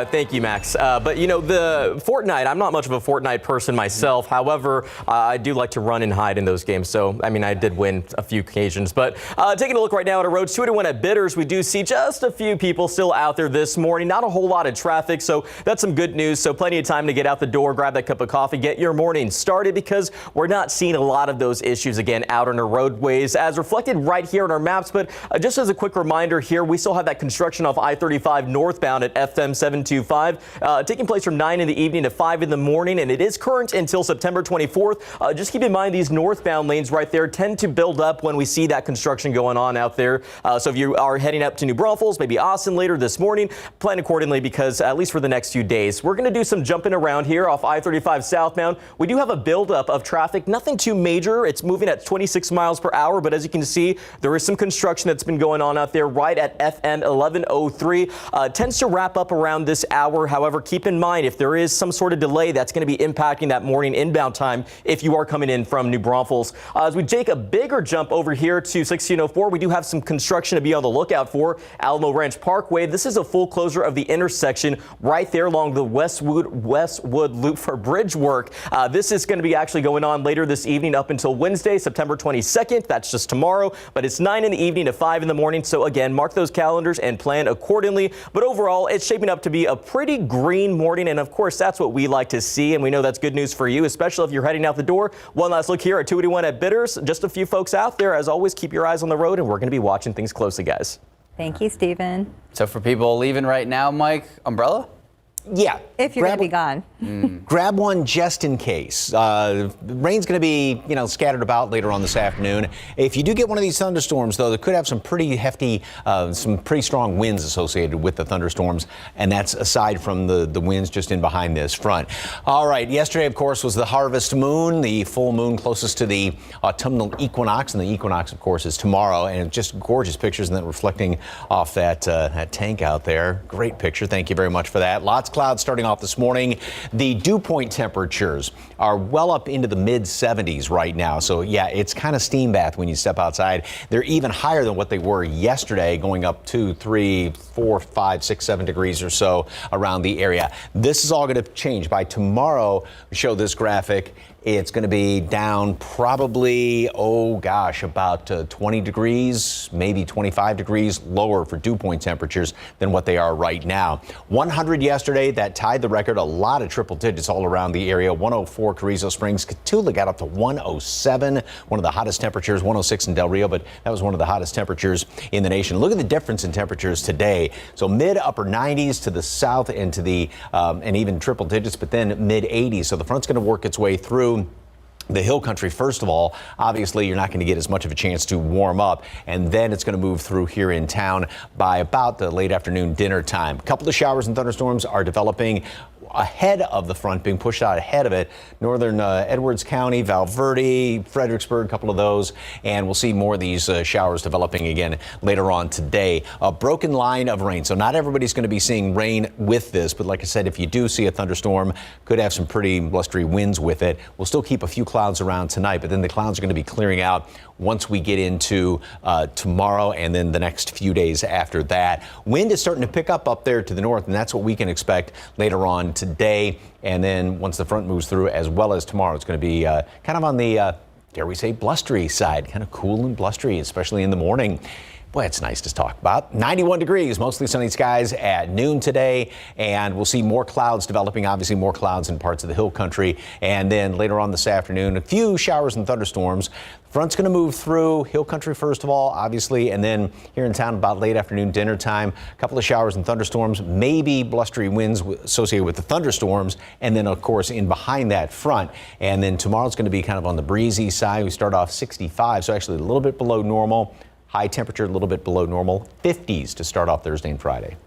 Speaker 18: Thank you, Max. But the Fortnite, I'm not much of a Fortnite person myself. However, I do like to run and hide in those games. So, I did win a few occasions. But taking a look right now at a road 281 at Bitters, we do see just a few people still out there this morning. Not a whole lot of traffic. So that's some good news. So plenty of time to get out the door, grab that cup of coffee, get your morning started because we're not seeing a lot of those issues again out on the road. roadways as reflected right here in our maps. But just as a quick reminder here, we still have that construction off I-35 northbound at FM 725 taking place from 9 in the evening to 5 in the morning, and it is current until September 24th. Just keep in mind these northbound lanes right there tend to build up when we see that construction going on out there. So if you are heading up to New Braunfels, maybe Austin later this morning, plan accordingly because at least for the next few days, we're going to do some jumping around here off I-35 southbound. We do have a buildup of traffic, nothing too major. It's moving at 26 miles per hour, but as you can see, there is some construction that's been going on out there right at FM 1103. Tends to wrap up around this hour. However, keep in mind if there is some sort of delay, that's going to be impacting that morning inbound time if you are coming in from New Braunfels. As we take a bigger jump over here to 1604, we do have some construction to be on the lookout for. Alamo Ranch Parkway. This is a full closure of the intersection right there along the Westwood Loop for bridge work. This is going to be actually going on later this evening up until Wednesday, September 22nd. That's just tomorrow, but it's 9 in the evening to 5 in the morning. So again, mark those calendars and plan accordingly. But overall, it's shaping up to be a pretty green morning. And of course, that's what we like to see. And we know that's good news for you, especially if you're heading out the door. One last look here at 281 at Bitters. Just a few folks out there. As always, keep your eyes on the road, and we're going to be watching things closely, guys.
Speaker 3: Thank you, Stephen.
Speaker 2: So for people leaving right now, Mike, umbrella?
Speaker 4: Yeah.
Speaker 3: If you're going to be gone.
Speaker 4: Grab one just in case. Rain's going to be, scattered about later on this afternoon. If you do get one of these thunderstorms, though, that could have some pretty hefty, some pretty strong winds associated with the thunderstorms, and that's aside from the winds just in behind this front. All right, yesterday, of course, was the harvest moon, the full moon closest to the autumnal equinox, and the equinox, of course, is tomorrow, and just gorgeous pictures and then reflecting off that tank out there. Great picture. Thank you very much for that. Lots of clouds starting off this morning. The dew point temperatures are well up into the mid 70s right now. So yeah, it's kind of steam bath when you step outside. They're even higher than what they were yesterday, going up 2, 3, 4, 5, 6, 7 degrees or so around the area. This is all going to change by tomorrow. We show this graphic. It's going to be down probably, about 20 degrees, maybe 25 degrees lower for dew point temperatures than what they are right now. 100 yesterday, that tied the record. A lot of triple digits all around the area. 104 Carrizo Springs. Cotulla got up to 107, one of the hottest temperatures, 106 in Del Rio, but that was one of the hottest temperatures in the nation. Look at the difference in temperatures today. So mid upper 90s to the south and to the and even triple digits, but then mid 80s. So the front's going to work its way through the hill country. First of all, obviously you're not going to get as much of a chance to warm up, and then it's going to move through here in town by about the late afternoon dinner time. A couple of showers and thunderstorms are developing ahead of the front, being pushed out ahead of it. Northern Edwards County, Val Verde, Fredericksburg, a couple of those, and we'll see more of these showers developing again later on today. A broken line of rain, so not everybody's going to be seeing rain with this, but like I said, if you do see a thunderstorm, could have some pretty blustery winds with it. We'll still keep a few clouds around tonight, but then the clouds are going to be clearing out once we get into tomorrow and then the next few days after that. Wind is starting to pick up there to the north, and that's what we can expect later on today. And then once the front moves through, as well as tomorrow, it's going to be kind of on the, dare we say, blustery side, kind of cool and blustery, especially in the morning. Boy, it's nice to talk about. 91 degrees, mostly sunny skies at noon today, and we'll see more clouds developing, obviously more clouds in parts of the hill country. And then later on this afternoon, a few showers and thunderstorms. Front's going to move through hill country first of all, obviously, and then here in town about late afternoon dinner time, a couple of showers and thunderstorms, maybe blustery winds associated with the thunderstorms, and then of course in behind that front. And then tomorrow's going to be kind of on the breezy side. We start off 65, so actually a little bit below normal. High temperature, a little bit below normal. 50s to start off Thursday and Friday.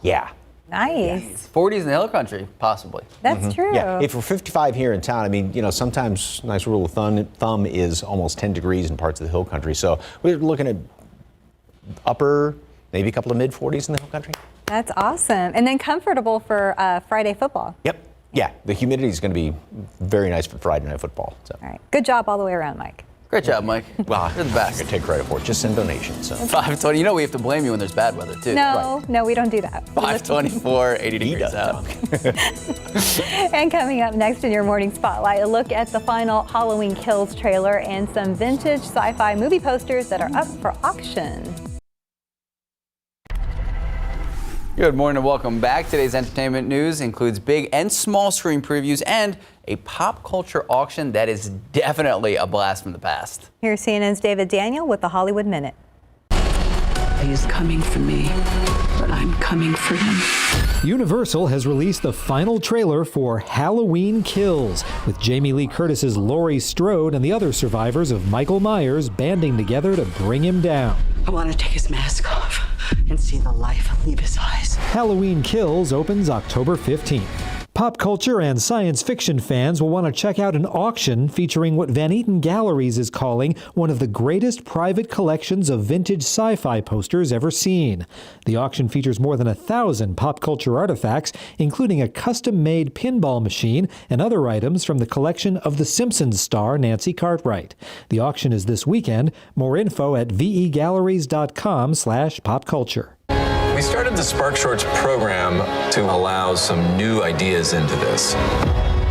Speaker 4: Yeah.
Speaker 3: Nice.
Speaker 2: 40s in the hill country, possibly.
Speaker 3: That's true.
Speaker 4: Yeah, if we're 55 here in town, I mean, sometimes nice rule of thumb is almost 10 degrees in parts of the hill country. So we're looking at upper, maybe a couple of mid 40s in the hill country.
Speaker 3: That's awesome. And then comfortable for Friday football.
Speaker 4: Yep. Yeah, the humidity is going to be very nice for Friday night football. So.
Speaker 3: All right. Good job all the way around, Mike.
Speaker 2: Great job, Mike.
Speaker 4: Well,
Speaker 2: you're the best.
Speaker 4: I can take credit for it. Just send donations. So.
Speaker 2: 520. We have to blame you when there's bad weather, too.
Speaker 3: No, we don't do that.
Speaker 2: 524, 80 degrees out.
Speaker 3: And coming up next in your morning spotlight, a look at the final Halloween Kills trailer and some vintage sci-fi movie posters that are up for auction.
Speaker 2: Good morning and welcome back. Today's entertainment news includes big and small screen previews and a pop culture auction that is definitely a blast from the past.
Speaker 3: Here's CNN's David Daniel with the Hollywood Minute.
Speaker 9: He's coming for me, but I'm coming for him.
Speaker 10: Universal has released the final trailer for Halloween Kills, with Jamie Lee Curtis's Laurie Strode and the other survivors of Michael Myers banding together to bring him down.
Speaker 9: I want to take his mask off and see the life leave his eyes.
Speaker 10: Halloween Kills opens October 15th. Pop culture and science fiction fans will want to check out an auction featuring what Van Eaton Galleries is calling one of the greatest private collections of vintage sci-fi posters ever seen. The auction features more than 1,000 pop culture artifacts, including a custom-made pinball machine and other items from the collection of The Simpsons star Nancy Cartwright. The auction is this weekend. More info at vegalleries.com/popculture.
Speaker 11: We started the Spark Shorts program to allow some new ideas into this.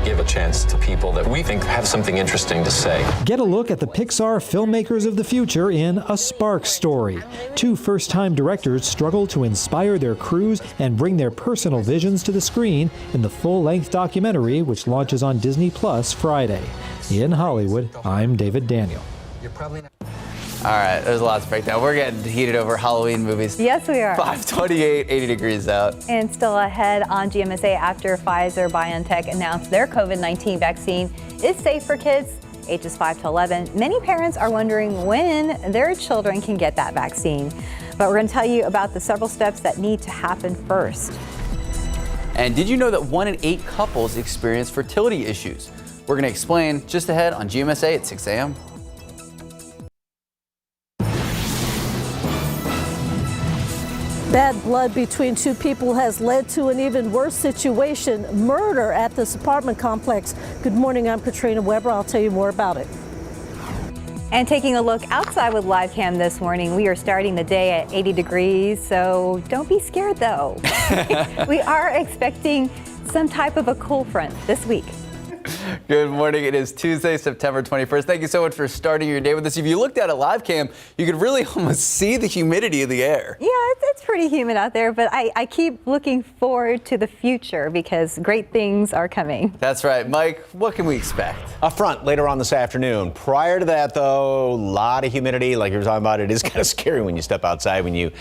Speaker 11: Give a chance to people that we think have something interesting to say.
Speaker 10: Get a look at the Pixar filmmakers of the future in A Spark Story. Two first-time directors struggle to inspire their crews and bring their personal visions to the screen in the full-length documentary, which launches on Disney Plus Friday. In Hollywood, I'm David Daniel.
Speaker 2: All right, there's a lot to break down. We're getting heated over Halloween movies.
Speaker 3: Yes, we are.
Speaker 2: 5:28, 80 degrees out.
Speaker 3: And still ahead on GMSA after Pfizer-BioNTech announced their COVID-19 vaccine is safe for kids ages 5 to 11. Many parents are wondering when their children can get that vaccine. But we're going to tell you about the several steps that need to happen first.
Speaker 2: And did you know that 1 in 8 couples experience fertility issues? We're going to explain just ahead on GMSA at 6 a.m.
Speaker 12: Bad blood between two people has led to an even worse situation, murder at this apartment complex. Good morning, I'm Katrina Weber. I'll tell you more about it.
Speaker 3: And taking a look outside with live cam this morning, we are starting the day at 80 degrees, so don't be scared though. We are expecting some type of a cool front this week.
Speaker 2: Good morning. It is Tuesday, September 21st. Thank you so much for starting your day with us. If you looked at a live cam, you could really almost see the humidity in the air.
Speaker 3: Yeah, it's pretty humid out there, but I keep looking forward to the future because great things are coming.
Speaker 2: That's right. Mike, what can we expect?
Speaker 4: A front later on this afternoon. Prior to that, though, a lot of humidity. Like you were talking about, it is kind of scary when you step outside, when you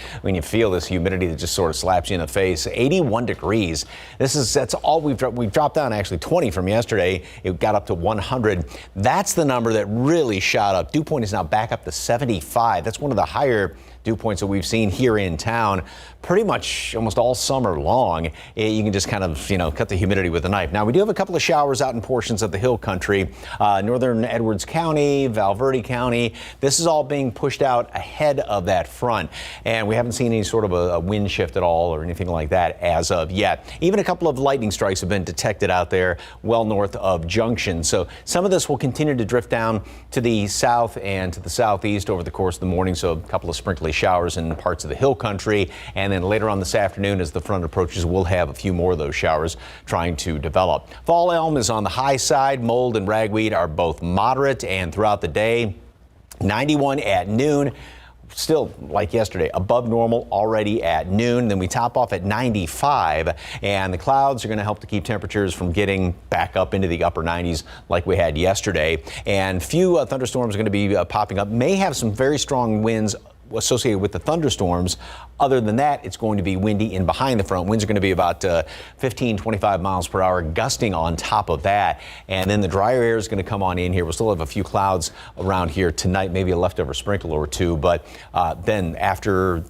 Speaker 4: feel this humidity that just sort of slaps you in the face. 81 degrees. That's all we've dropped down, actually 20 from yesterday. It got up to 100. That's the number that really shot up. Dew point is now back up to 75. That's one of the higher dew points that we've seen here in town pretty much almost all summer long. You can just kind of, cut the humidity with a knife. Now, we do have a couple of showers out in portions of the hill country, northern Edwards County, Val Verde County. This is all being pushed out ahead of that front, and we haven't seen any sort of a wind shift at all or anything like that as of yet. Even a couple of lightning strikes have been detected out there well north of Junction. So some of this will continue to drift down to the south and to the southeast over the course of the morning. So a couple of sprinkly showers in parts of the hill country, and then later on this afternoon as the front approaches, we'll have a few more of those showers trying to develop. Fall elm is on the high side. Mold and ragweed are both moderate, and throughout the day, 91 at noon. Still, like yesterday, above normal already at noon. Then we top off at 95, and the clouds are going to help to keep temperatures from getting back up into the upper 90s like we had yesterday. And few thunderstorms are going to be popping up. May have some very strong winds associated with the thunderstorms. Other than that, it's going to be windy in behind the front. Winds are going to be about 15, 25 miles per hour, gusting on top of that. And then the drier air is going to come on in here. We'll still have a few clouds around here tonight, maybe a leftover sprinkle or two. But then after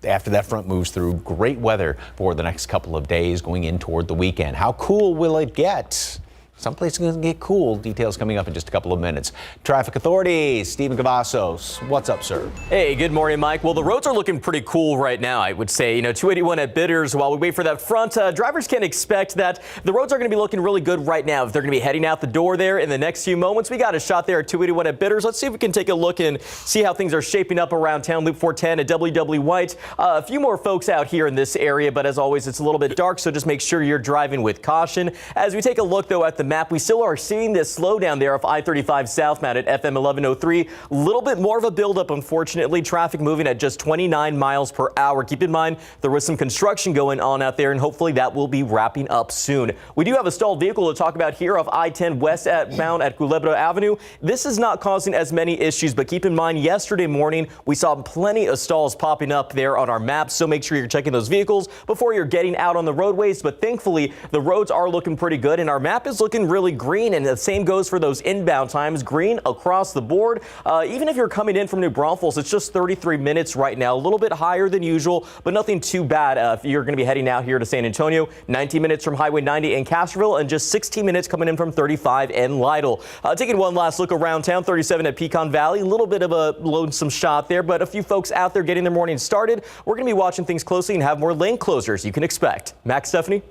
Speaker 4: that front moves through, great weather for the next couple of days going in toward the weekend. How cool will it get? Someplace is going to get cool. Details coming up in just a couple of minutes. Traffic authorities, Stephen Cavazos. What's up, sir?
Speaker 18: Hey, good morning, Mike. Well, the roads are looking pretty cool right now, I would say. 281 at Bitters. While we wait for that front, drivers can expect that the roads are going to be looking really good right now. If they're going to be heading out the door there in the next few moments, we got a shot there at 281 at Bitters. Let's see if we can take a look and see how things are shaping up around town. Loop 410 at W.W. White. A few more folks out here in this area, but as always, it's a little bit dark, so just make sure you're driving with caution. As we take a look, though, at the map, we still are seeing this slowdown there off I-35 southbound at FM 1103. A little bit more of a buildup, unfortunately. Traffic moving at just 29 miles per hour. Keep in mind, there was some construction going on out there, and hopefully that will be wrapping up soon. We do have a stalled vehicle to talk about here off I-10 westbound at Culebra Avenue. This is not causing as many issues, but keep in mind, yesterday morning, we saw plenty of stalls popping up there on our maps, so make sure you're checking those vehicles before you're getting out on the roadways. But thankfully, the roads are looking pretty good, and our map is looking really green, and the same goes for those inbound times. Green across the board. Even if you're coming in from New Braunfels, it's just 33 minutes right now, a little bit higher than usual, but nothing too bad if you're going to be heading out here to San Antonio. 19 minutes from Highway 90 in Castroville, and just 16 minutes coming in from 35 in Lytle. Taking one last look around town, 37 at Pecan Valley. A little bit of a lonesome shot there, but a few folks out there getting their morning started. We're going to be watching things closely and have more lane closures you can expect. Max, Stephanie?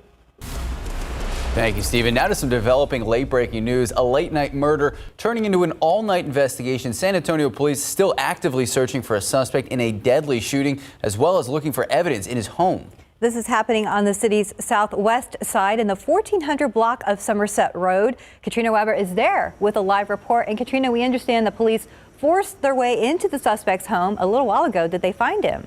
Speaker 2: Thank you, Stephen. Now to some developing late-breaking news. A late-night murder turning into an all-night investigation. San Antonio police still actively searching for a suspect in a deadly shooting, as well as looking for evidence in his home.
Speaker 3: This is happening on the city's southwest side in the 1400 block of Somerset Road. Katrina Weber is there with a live report. And Katrina, we understand the police forced their way into the suspect's home a little while ago. Did they find him?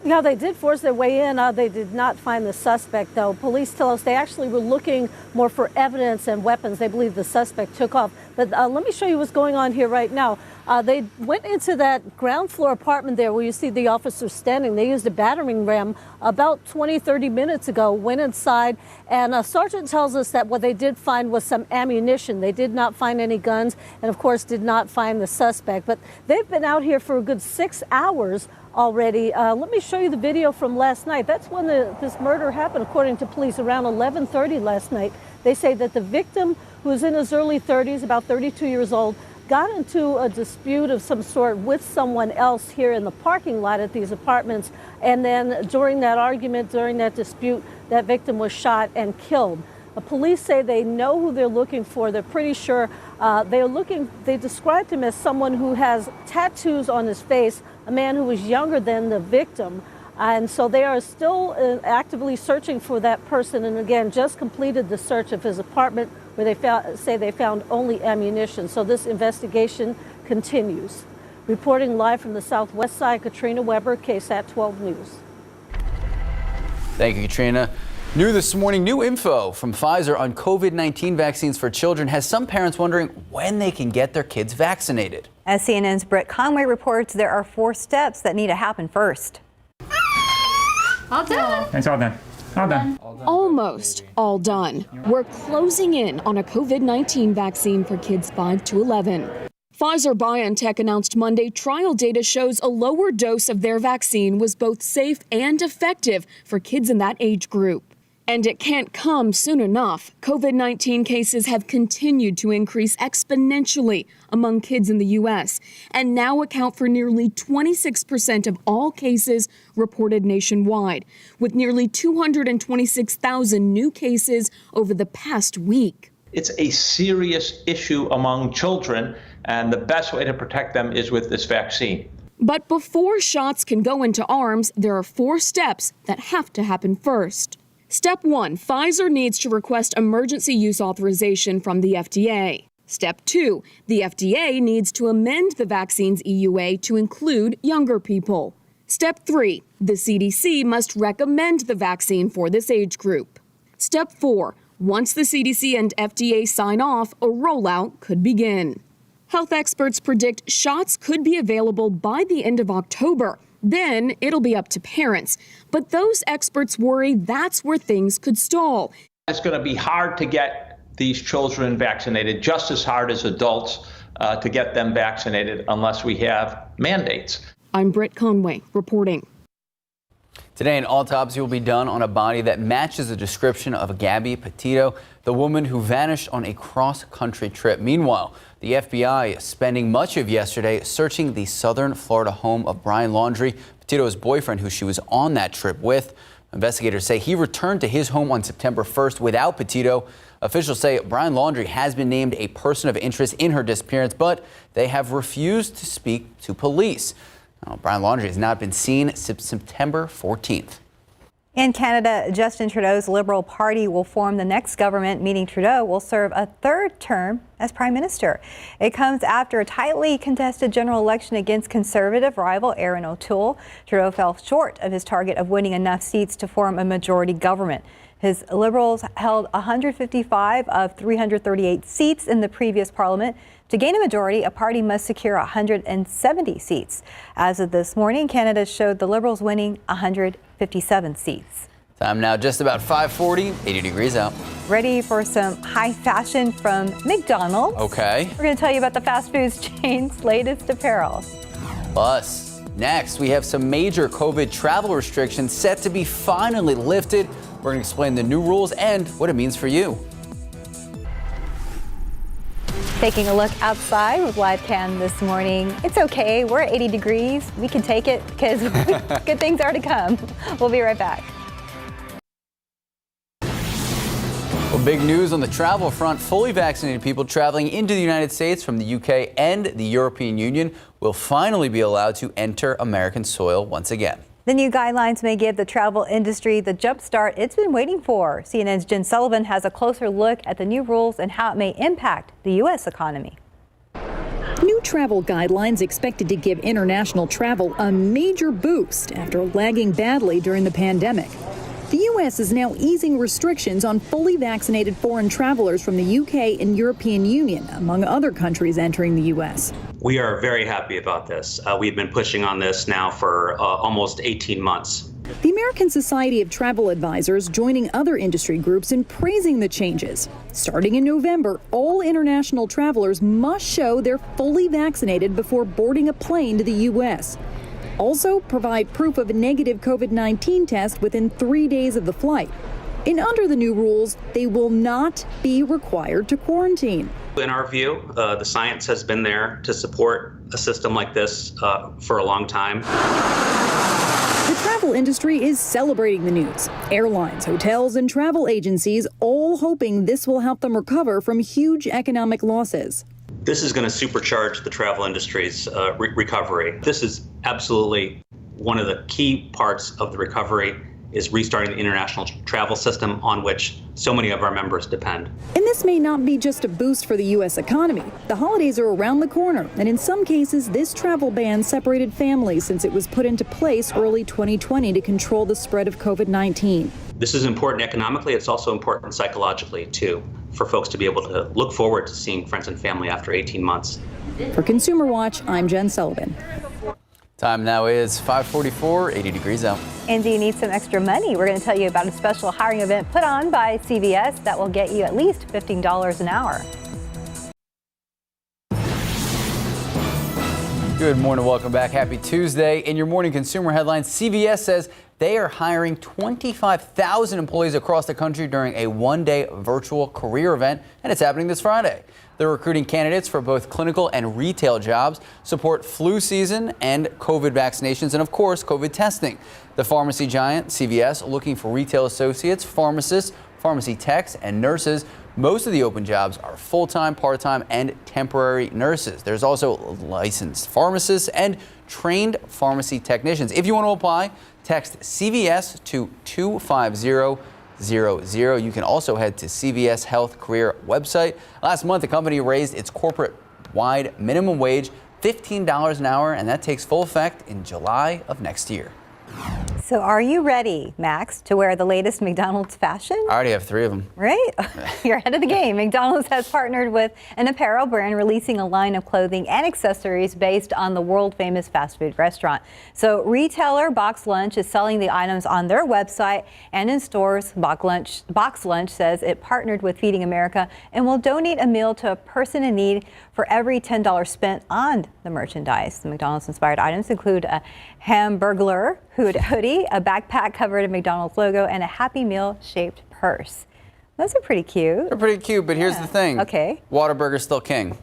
Speaker 12: No, they did force their way in. They did not find the suspect, though. Police tell us they actually were looking more for evidence and weapons. They believe the suspect took off. But let me show you what's going on here right now. They went into that ground floor apartment there where you see the officers standing. They used a battering ram about 20-30 minutes ago, went inside, and a sergeant tells us that what they did find was some ammunition. They did not find any guns and, of course, did not find the suspect. But they've been out here for a good 6 hours already. Let me show you the video from last night. That's when this murder happened, according to police, around 11:30 last night. They say that the victim, who was in his early 30s, about 32 years old, got into a dispute of some sort with someone else here in the parking lot at these apartments. And then during that argument, during that dispute, that victim was shot and killed. The police say they know who they're looking for. They're pretty sure they described him as someone who has tattoos on his face, a man who was younger than the victim. And so they are still actively searching for that person. And again, just completed the search of his apartment where they found only ammunition. So this investigation continues. Reporting live from the southwest side, Katrina Weber, KSAT 12 News.
Speaker 2: Thank you, Katrina. New this morning, new info from Pfizer on COVID-19 vaccines for children has some parents wondering when they can get their kids vaccinated.
Speaker 3: As CNN's Britt Conway reports, there are 4 steps that need to happen first.
Speaker 1: All done.
Speaker 13: It's all done. All done.
Speaker 1: Almost all done. We're closing in on a COVID-19 vaccine for kids 5 to 11. Pfizer-BioNTech announced Monday trial data shows a lower dose of their vaccine was both safe and effective for kids in that age group. And it can't come soon enough. COVID-19 cases have continued to increase exponentially among kids in the U.S. and now account for nearly 26% of all cases reported nationwide, with nearly 226,000 new cases over the past week.
Speaker 14: It's a serious issue among children, and the best way to protect them is with this vaccine.
Speaker 1: But before shots can go into arms, there are 4 steps that have to happen first. Step 1, Pfizer needs to request emergency use authorization from the FDA. Step 2, the FDA needs to amend the vaccine's EUA to include younger people. Step 3, the CDC must recommend the vaccine for this age group. Step 4, once the CDC and FDA sign off, a rollout could begin. Health experts predict shots could be available by the end of October. Then it'll be up to parents. But those experts worry that's where things could stall.
Speaker 14: It's going to be hard to get these children vaccinated, just as hard as adults to get them vaccinated unless we have mandates.
Speaker 1: I'm Britt Conway reporting.
Speaker 2: Today, an autopsy will be done on a body that matches the description of Gabby Petito, the woman who vanished on a cross-country trip. Meanwhile, the FBI spending much of yesterday searching the southern Florida home of Brian Laundrie, Petito's boyfriend, who she was on that trip with. Investigators say he returned to his home on September 1st without Petito. Officials say Brian Laundrie has been named a person of interest in her disappearance, but they have refused to speak to police. Brian Laundrie has not been seen since September 14th.
Speaker 3: In Canada, Justin Trudeau's Liberal Party will form the next government, meaning Trudeau will serve a third term as Prime Minister. It comes after a tightly contested general election against Conservative rival Erin O'Toole. Trudeau fell short of his target of winning enough seats to form a majority government. His Liberals held 155 of 338 seats in the previous Parliament. To gain a majority, a party must secure 170 seats. As of this morning, Canada showed the Liberals winning 157 seats.
Speaker 2: Time now just about 5:40, 80 degrees out.
Speaker 3: Ready for some high fashion from McDonald's?
Speaker 2: Okay.
Speaker 3: We're going to tell you about the fast foods chain's latest apparel.
Speaker 2: Plus, next, we have some major COVID travel restrictions set to be finally lifted. We're going to explain the new rules and what it means for you.
Speaker 3: Taking a look outside with live cam this morning. It's okay. We're at 80 degrees. We can take it because good things are to come. We'll be right back.
Speaker 2: Well, big news on the travel front. Fully vaccinated people traveling into the United States from the UK and the European Union will finally be allowed to enter American soil once again.
Speaker 3: The new guidelines may give the travel industry the jumpstart it's been waiting for. CNN's Jen Sullivan has a closer look at the new rules and how it may impact the U.S. economy.
Speaker 13: New travel guidelines expected to give international travel a major boost after lagging badly during the pandemic. The U.S. is now easing restrictions on fully vaccinated foreign travelers from the UK and European Union, among other countries entering the U.S.
Speaker 15: We are very happy about this. We've been pushing on this now for almost 18 months.
Speaker 13: The American Society of Travel Advisors joining other industry groups in praising the changes. Starting in November, all international travelers must show they're fully vaccinated before boarding a plane to the U.S. Also, provide proof of a negative COVID-19 test within 3 days of the flight. And under the new rules, they will not be required to quarantine.
Speaker 15: In our view, the science has been there to support a system like this for a long time.
Speaker 13: The travel industry is celebrating the news. Airlines, hotels, and travel agencies all hoping this will help them recover from huge economic losses.
Speaker 15: This is going to supercharge the travel industry's recovery. This is absolutely one of the key parts of the recovery is restarting the international travel system on which so many of our members depend.
Speaker 13: And this may not be just a boost for the U.S. economy. The holidays are around the corner, and in some cases, this travel ban separated families since it was put into place early 2020 to control the spread of COVID-19.
Speaker 15: This is important economically. It's also important psychologically, too, for folks to be able to look forward to seeing friends and family after 18 months.
Speaker 13: For Consumer Watch, I'm Jen Sullivan.
Speaker 2: Time now is 5:44, 80 degrees out.
Speaker 3: And do you need some extra money? We're going to tell you about a special hiring event put on by CVS that will get you at least $15 an hour.
Speaker 2: Good morning, welcome back. Happy Tuesday. In your morning consumer headlines, CVS says they are hiring 25,000 employees across the country during a one-day virtual career event, and it's happening this Friday. They're recruiting candidates for both clinical and retail jobs, support flu season and COVID vaccinations, and of course, COVID testing. The pharmacy giant, CVS, looking for retail associates, pharmacists, pharmacy techs, and nurses. Most of the open jobs are full-time, part-time, and temporary nurses. There's also licensed pharmacists and trained pharmacy technicians. If you want to apply, text CVS to 25000. You can also head to CVS Health Career website. Last month, the company raised its corporate-wide minimum wage $15 an hour, and that takes full effect in July of next year.
Speaker 3: So are you ready, Max, to wear the latest McDonald's fashion?
Speaker 2: I already have 3 of them.
Speaker 3: Right? You're ahead of the game. McDonald's has partnered with an apparel brand releasing a line of clothing and accessories based on the world-famous fast food restaurant. So retailer Box Lunch is selling the items on their website and in stores. Box Lunch says it partnered with Feeding America and will donate a meal to a person in need for every $10 spent on the merchandise. The McDonald's-inspired items include a Hamburglar hoodie, a backpack covered in McDonald's logo, and a Happy Meal-shaped purse. Those are pretty cute.
Speaker 2: They're pretty cute, but here's the thing.
Speaker 3: Okay.
Speaker 2: Whataburger's still king.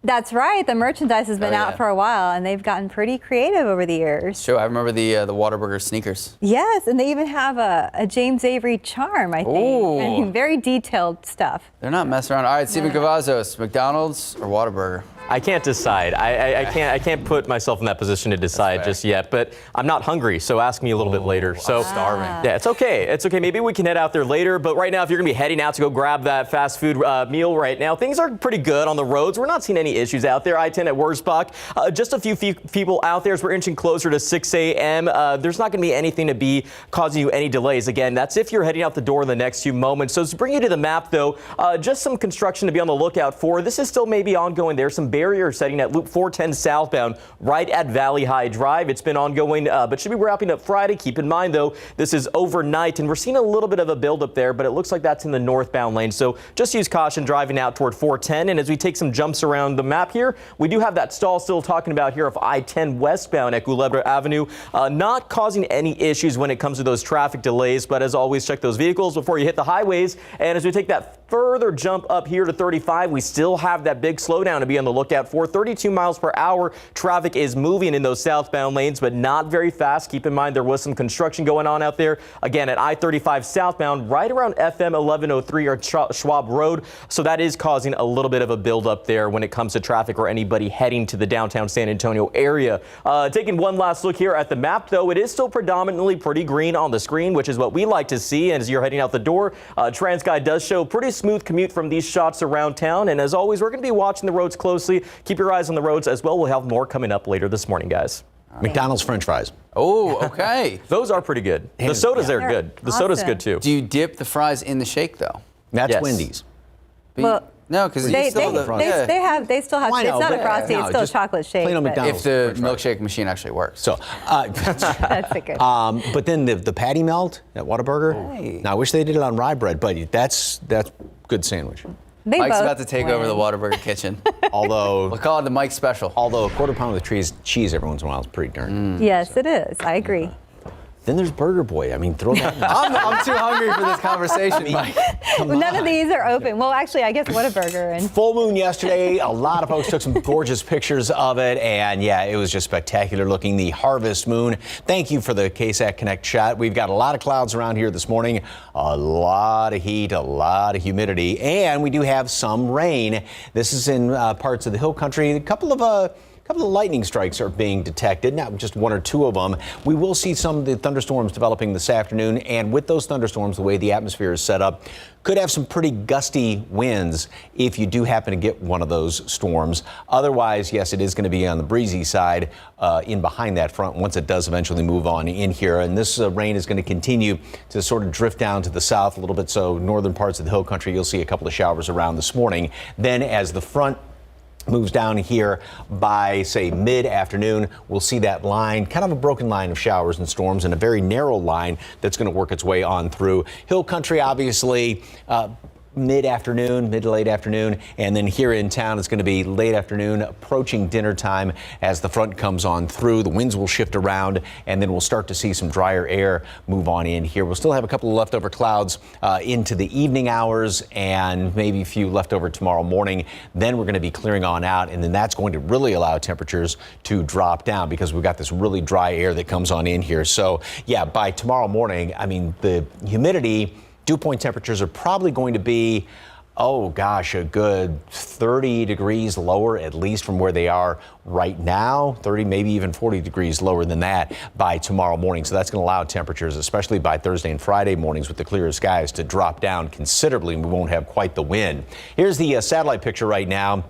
Speaker 3: That's right. The merchandise has been out for a while, and they've gotten pretty creative over the years.
Speaker 2: Sure, I remember the Whataburger sneakers.
Speaker 3: Yes, and they even have a James Avery charm, I think.
Speaker 2: Ooh.
Speaker 3: I mean, very detailed stuff.
Speaker 2: They're not messing around. All right, Stephen Cavazos, McDonald's or Whataburger?
Speaker 18: I can't decide. I can't put myself in that position to decide just yet, but I'm not hungry, so ask me a little bit later. So
Speaker 2: I'm starving.
Speaker 18: Yeah, it's okay. It's okay. Maybe we can head out there later, but right now, if you're going to be heading out to go grab that fast food meal right now, things are pretty good on the roads. We're not seeing any issues out there. I-10 at Wurzbach, just a few people out there as we're inching closer to 6 a.m. There's not going to be anything to be causing you any delays. Again, that's if you're heading out the door in the next few moments. So to bring you to the map, though, just some construction to be on the lookout for. This is still maybe ongoing. There's some barrier setting at Loop 410 southbound right at Valley High Drive. It's been ongoing, but should be wrapping up Friday. Keep in mind, though, this is overnight, and we're seeing a little bit of a buildup there, but it looks like that's in the northbound lane. So just use caution driving out toward 410. And as we take some jumps around the map here, we do have that stall still talking about here of I-10 westbound at Culebra Avenue, not causing any issues when it comes to those traffic delays. But as always, check those vehicles before you hit the highways. And as we take that further jump up here to 35, we still have that big slowdown to be on the lookout for. 32 miles per hour. Traffic is moving in those southbound lanes, but not very fast. Keep in mind there was some construction going on out there. Again, at I-35 southbound, right around FM 1103 or Schwab Road. So that is causing a little bit of a buildup there when it comes to traffic or anybody heading to the downtown San Antonio area. Taking one last look here at the map, though, it is still predominantly pretty green on the screen, which is what we like to see. And as you're heading out the door, TransGuide does show pretty smooth commute from these shots around town. And as always, we're going to be watching the roads closely. Keep your eyes on the roads as well. We'll have more coming up later this morning, guys.
Speaker 4: McDonald's French fries.
Speaker 2: Oh, okay.
Speaker 18: Those are pretty good. The sodas are good. The soda's good too.
Speaker 2: Do you dip the fries in the shake though?
Speaker 4: That's Wendy's.
Speaker 3: Well,
Speaker 2: no, because
Speaker 3: they still have. It's not a frosty. It's still a chocolate shake.
Speaker 4: Plain old
Speaker 3: but-
Speaker 4: McDonald's.
Speaker 2: If the milkshake machine actually works.
Speaker 4: So,
Speaker 3: That's a good.
Speaker 4: but then the patty melt at Whataburger.
Speaker 2: Hey.
Speaker 4: Now I wish they did it on rye bread, but that's good sandwich.
Speaker 3: They
Speaker 2: Mike's
Speaker 3: both
Speaker 2: about to take over the
Speaker 3: win.
Speaker 2: Whataburger kitchen.
Speaker 4: Although
Speaker 2: We'll call it the Mike special.
Speaker 4: a quarter pound with cheese every once in a while is pretty darn.
Speaker 3: Yes, it is. I agree.
Speaker 4: Then there's Burger Boy. I mean, throw that.
Speaker 2: I'm too hungry for this conversation, Mike.
Speaker 3: None of these are open. Well, actually, I guess Whataburger and
Speaker 4: Full moon yesterday. A lot of folks took some gorgeous pictures of it, and yeah, it was just spectacular looking. The harvest moon. Thank you for the KSAT Connect shot. We've got a lot of clouds around here this morning, a lot of heat, a lot of humidity, and we do have some rain. This is in parts of the hill country. A couple of lightning strikes are being detected, not just one or two of them. We will see some of the thunderstorms developing this afternoon, and with those thunderstorms, the way the atmosphere is set up, could have some pretty gusty winds if you do happen to get one of those storms. Otherwise, yes, it is going to be on the breezy side in behind that front once it does eventually move on in here. And this rain is going to continue to sort of drift down to the south a little bit. So northern parts of the hill country, you'll see a couple of showers around this morning. Then as the front moves down here by, say, mid-afternoon, we'll see that line, kind of a broken line of showers and storms, and a very narrow line that's going to work its way on through. Hill country, obviously, mid-afternoon, mid to late afternoon, and then here in town it's going to be late afternoon, approaching dinner time as the front comes on through. The winds will shift around, and then we'll start to see some drier air move on in here. We'll still have a couple of leftover clouds into the evening hours, and maybe a few leftover tomorrow morning. Then we're going to be clearing on out, and then that's going to really allow temperatures to drop down because we've got this really dry air that comes on in here. So yeah, by tomorrow morning, I mean, the humidity, dew point temperatures are probably going to be, oh gosh, a good 30 degrees lower, at least from where they are right now, 30, maybe even 40 degrees lower than that by tomorrow morning. So that's going to allow temperatures, especially by Thursday and Friday mornings with the clearer skies, to drop down considerably, and we won't have quite the wind. Here's the satellite picture right now.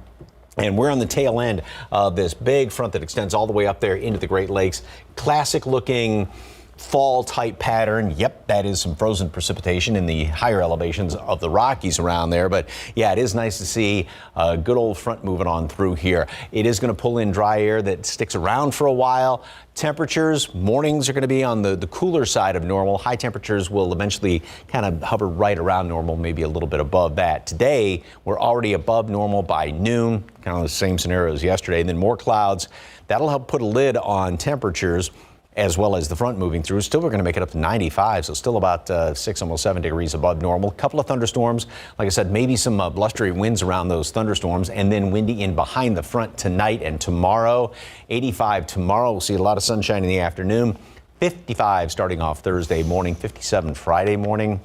Speaker 4: And we're on the tail end of this big front that extends all the way up there into the Great Lakes. Classic looking fall type pattern. Yep, that is some frozen precipitation in the higher elevations of the Rockies around there. But yeah, it is nice to see a good old front moving on through here. It is going to pull in dry air that sticks around for a while. Temperatures, mornings are going to be on the cooler side of normal. High temperatures will eventually kind of hover right around normal, maybe a little bit above that. Today, we're already above normal by noon, kind of the same scenario as yesterday. And then more clouds. That'll help put a lid on temperatures, as well as the front moving through. Still, we're going to make it up to 95, so still about 6, almost 7 degrees above normal. A couple of thunderstorms. Like I said, maybe some blustery winds around those thunderstorms, and then windy in behind the front tonight and tomorrow. 85 tomorrow. We'll see a lot of sunshine in the afternoon. 55 starting off Thursday morning, 57 Friday morning.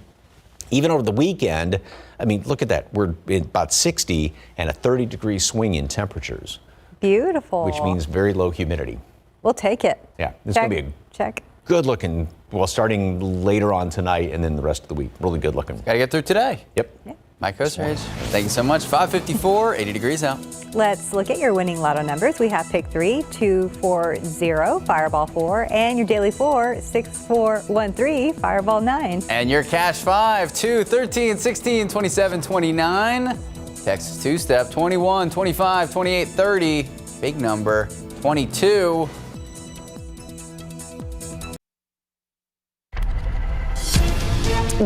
Speaker 4: Even over the weekend, I mean, look at that. We're at about 60 and a 30-degree swing in temperatures.
Speaker 3: Beautiful.
Speaker 4: Which means very low humidity.
Speaker 3: We'll take it.
Speaker 4: Yeah, it's going to be
Speaker 3: check.
Speaker 4: Good looking, well, starting later on tonight and then the rest of the week. Really good looking.
Speaker 2: Got to get through today.
Speaker 4: Yep.
Speaker 2: Mike Kosarage, thank you so much. 5:54, 80 degrees out.
Speaker 3: Let's look at your winning lotto numbers. We have pick 3, 240, Fireball 4, and your daily 4, 6413, Fireball 9.
Speaker 2: And your cash 5, 2, 13, 16, 27, 29. Texas two-step 21, 25, 28, 30. Big number 22.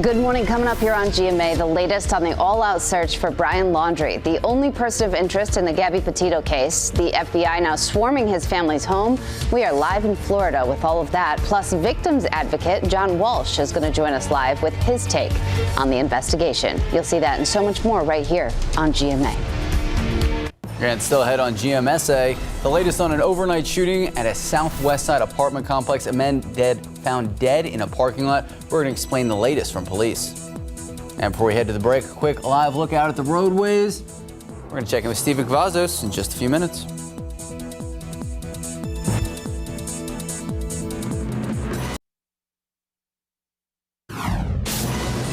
Speaker 16: Good morning. Coming up here on GMA, the latest on the all-out search for Brian Laundrie, the only person of interest in the Gabby Petito case. The FBI now swarming his family's home. We are live in Florida with all of that. Plus, victims advocate John Walsh is going to join us live with his take on the investigation. You'll see that and so much more right here on GMA.
Speaker 2: And still ahead on GMSA, the latest on an overnight shooting at a southwest side apartment complex. A man found dead in a parking lot. We're going to explain the latest from police. And before we head to the break, a quick live look out at the roadways. We're going to check in with Stephen Cavazos in just a few minutes.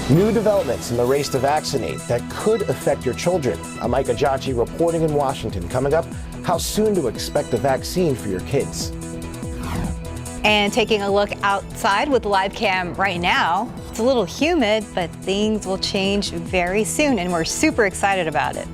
Speaker 17: New developments in the race to vaccinate that could affect your children. I'm Mike Ajachi reporting in Washington. Coming up, how soon to expect a vaccine for your kids.
Speaker 3: And taking a look outside with the live cam right now, it's a little humid, but things will change very soon, and we're super excited about it.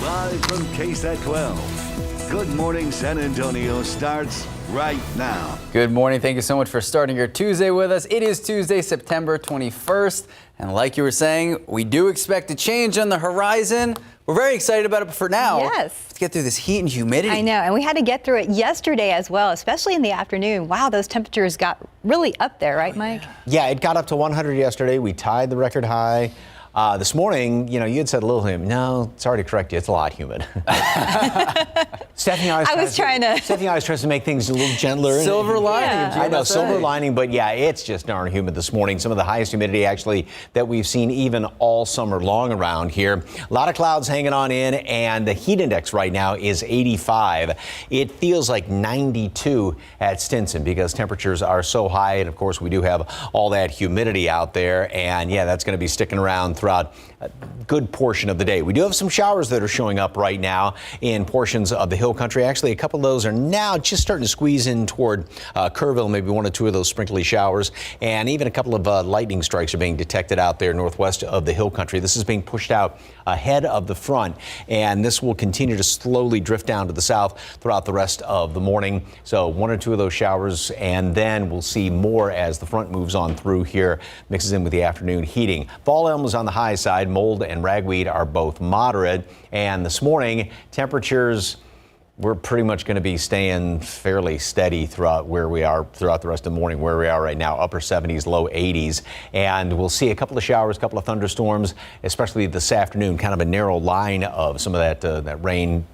Speaker 19: Live from KSAT 12. Good morning, San Antonio starts right now.
Speaker 2: Good morning. Thank you so much for starting your Tuesday with us. It is Tuesday, September 21st. And like you were saying, we do expect a change on the horizon. We're very excited about it, but for now, let's get through this heat and humidity.
Speaker 3: I know, and we had to get through it yesterday as well, especially in the afternoon. Wow, those temperatures got really up there, right, Mike?
Speaker 4: Yeah, it got up to 100 yesterday. We tied the record high. This morning, you had said a little humid. No, sorry to correct you, it's a lot humid. Stephanie always tries to make things a little gentler.
Speaker 2: Silver lining.
Speaker 4: I know, silver lining, but yeah, it's just darn humid this morning. Some of the highest humidity actually that we've seen even all summer long around here. A lot of clouds hanging on in, and the heat index right now is 85. It feels like 92 at Stinson because temperatures are so high, and of course we do have all that humidity out there, and yeah, that's going to be sticking around throughout a good portion of the day. We do have some showers that are showing up right now in portions of the hill country. Actually, a couple of those are now just starting to squeeze in toward Kerrville, maybe one or two of those sprinkly showers. And even a couple of lightning strikes are being detected out there northwest of the hill country. This is being pushed out ahead of the front, and this will continue to slowly drift down to the south throughout the rest of the morning. So one or two of those showers, and then we'll see more as the front moves on through here, mixes in with the afternoon heating. Fall elm is on the high side. Mold and ragweed are both moderate. And this morning, temperatures, we're pretty much going to be staying fairly steady throughout where we are throughout the rest of the morning, where we are right now, upper 70s, low 80s. And we'll see a couple of showers, a couple of thunderstorms, especially this afternoon, kind of a narrow line of some of that rain.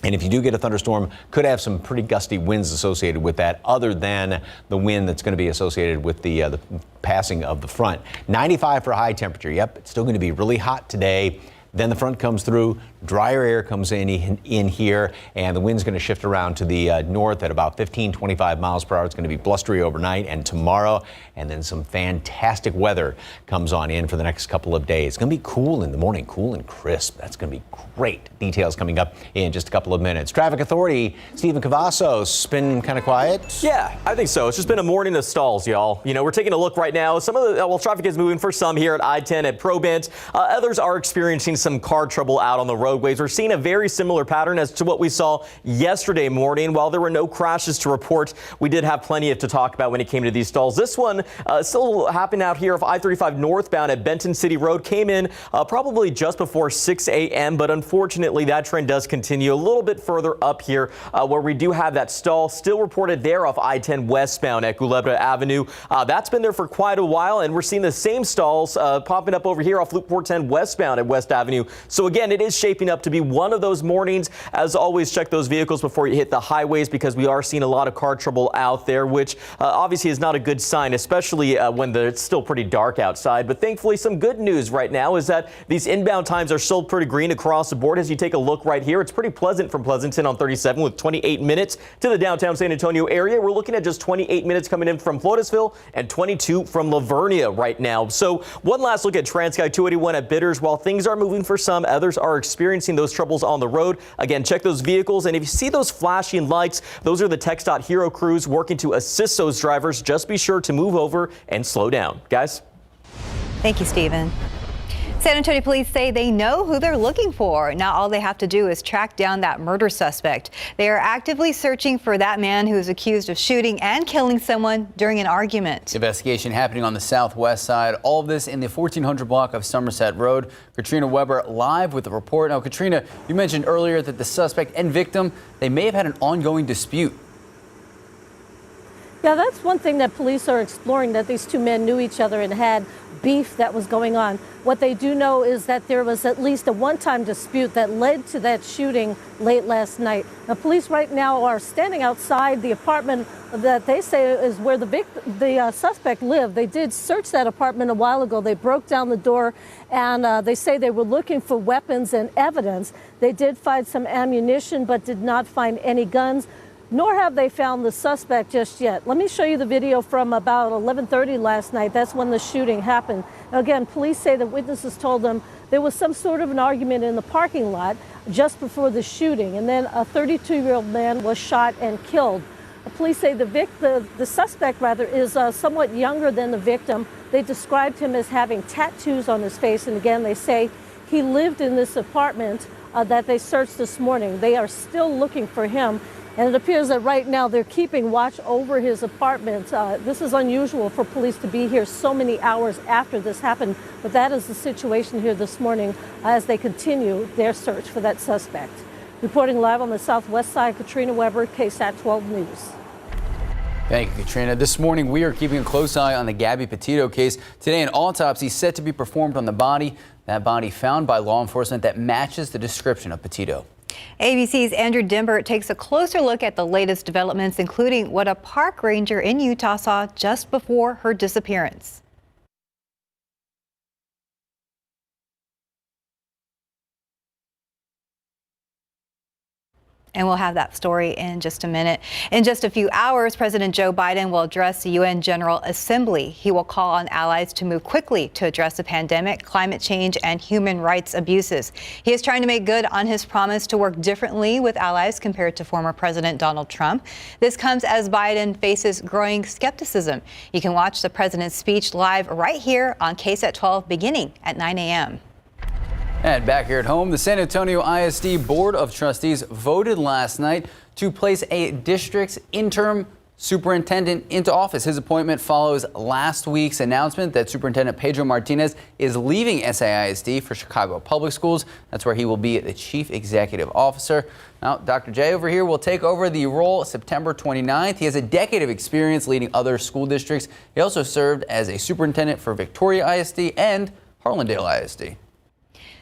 Speaker 4: And if you do get a thunderstorm, could have some pretty gusty winds associated with that, other than the wind that's going to be associated with the passing of the front. 95 for high temperature. Yep, it's still going to be really hot today. Then the front comes through, drier air comes in here, and the wind's going to shift around to the north at about 15, 25 miles per hour. It's going to be blustery overnight and tomorrow, and then some fantastic weather comes on in for the next couple of days. It's going to be cool in the morning, cool and crisp. That's going to be great. Details coming up in just a couple of minutes. Traffic Authority, Stephen Cavazos, been kind of quiet?
Speaker 18: Yeah, I think so. It's just been a morning of stalls, y'all. We're taking a look right now. Some of the, traffic is moving for some here at I-10 at Probent. Others are experiencing some car trouble out on the roadways. We're seeing a very similar pattern as to what we saw yesterday morning. While there were no crashes to report, we did have plenty to talk about when it came to these stalls. This one still happened out here of I-35 northbound at Benton City Road. Came in probably just before 6 a.m., but unfortunately that trend does continue a little bit further up here where we do have that stall still reported there off I-10 westbound at Culebra Avenue. That's been there for quite a while, and we're seeing the same stalls popping up over here off Loop 410 westbound at West Avenue. So again, it is shaping shaping up to be one of those mornings. As always, check those vehicles before you hit the highways because we are seeing a lot of car trouble out there, which obviously is not a good sign, especially when it's still pretty dark outside. But thankfully, some good news right now is that these inbound times are still pretty green across the board. As you take a look right here, it's pretty pleasant from Pleasanton on 37 with 28 minutes to the downtown San Antonio area. We're looking at just 28 minutes coming in from Floresville and 22 from Lavernia right now. So one last look at TransSky 281 at Bidders. While things are moving for some, others are experiencing those troubles on the road. Again, check those vehicles. And if you see those flashing lights, those are the TxDOT Hero crews working to assist those drivers. Just be sure to move over and slow down. Guys?
Speaker 3: Thank you, Stephen. San Antonio police say they know who they're looking for. Now all they have to do is track down that murder suspect. They are actively searching for that man who is accused of shooting and killing someone during an argument.
Speaker 2: Investigation happening on the southwest side. All of this in the 1400 block of Somerset Road. Katrina Weber live with the report. Now, Katrina, you mentioned earlier that the suspect and victim, they may have had an ongoing dispute.
Speaker 12: Yeah, that's one thing that police are exploring, that these two men knew each other and had beef that was going on. What they do know is that there was at least a one-time dispute that led to that shooting late last night. Now, police right now are standing outside the apartment that they say is where the suspect lived. They did search that apartment a while ago. They broke down the door, and they say they were looking for weapons and evidence. They did find some ammunition, but did not find any guns, nor have they found the suspect just yet. Let me show you the video from about 11:30 last night. That's when the shooting happened. Now, again, police say that witnesses told them there was some sort of an argument in the parking lot just before the shooting, and then a 32-year-old man was shot and killed. Police say the suspect is somewhat younger than the victim. They described him as having tattoos on his face, and again, they say he lived in this apartment that they searched this morning. They are still looking for him. And it appears that right now they're keeping watch over his apartment. This is unusual for police to be here so many hours after this happened, but that is the situation here this morning as they continue their search for that suspect. Reporting live on the southwest side, Katrina Weber, KSAT 12 News.
Speaker 2: Thank you, Katrina. This morning, we are keeping a close eye on the Gabby Petito case. Today, an autopsy set to be performed on the body. That body found by law enforcement that matches the description of Petito.
Speaker 3: ABC's Andrew Dimbert takes a closer look at the latest developments, including what a park ranger in Utah saw just before her disappearance. And we'll have that story in just a minute. In just a few hours, President Joe Biden will address the UN General Assembly. He will call on allies to move quickly to address the pandemic, climate change, and human rights abuses. He is trying to make good on his promise to work differently with allies compared to former President Donald Trump. This comes as Biden faces growing skepticism. You can watch the president's speech live right here on KSAT 12 beginning at 9 a.m.
Speaker 2: And back here at home, the San Antonio ISD Board of Trustees voted last night to place a district's interim superintendent into office. His appointment follows last week's announcement that Superintendent Pedro Martinez is leaving SAISD for Chicago Public Schools. That's where he will be the chief executive officer. Now, Dr. J over here will take over the role September 29th. He has a decade of experience leading other school districts. He also served as a superintendent for Victoria ISD and Harlandale ISD.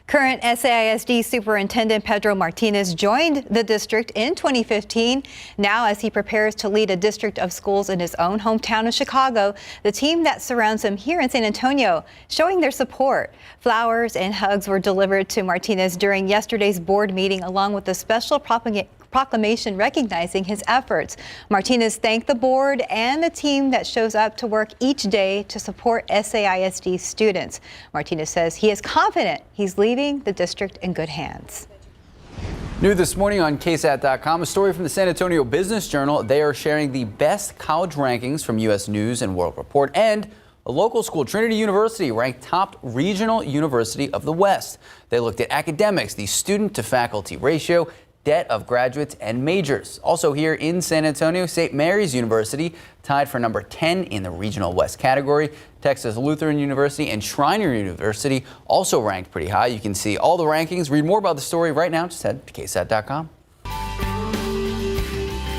Speaker 3: Current SAISD Superintendent Pedro Martinez joined the district in 2015. Now, as he prepares to lead a district of schools in his own hometown of Chicago, the team that surrounds him here in San Antonio showing their support. Flowers and hugs were delivered to Martinez during yesterday's board meeting, along with a special proclamation recognizing his efforts. Martinez thanked the board and the team that shows up to work each day to support SAISD students. Martinez says he is confident he's leaving the district in good hands.
Speaker 2: New this morning on KSAT.com, a story from the San Antonio Business Journal. They are sharing the best college rankings from U.S. News and World Report, and a local school, Trinity University, ranked top regional university of the West. They looked at academics, the student to faculty ratio, debt of graduates and majors. Also here in San Antonio, St. Mary's University tied for number 10 in the Regional West category. Texas Lutheran University and Schreiner University also ranked pretty high. You can see all the rankings. Read more about the story right now. Just head to KSAT.com.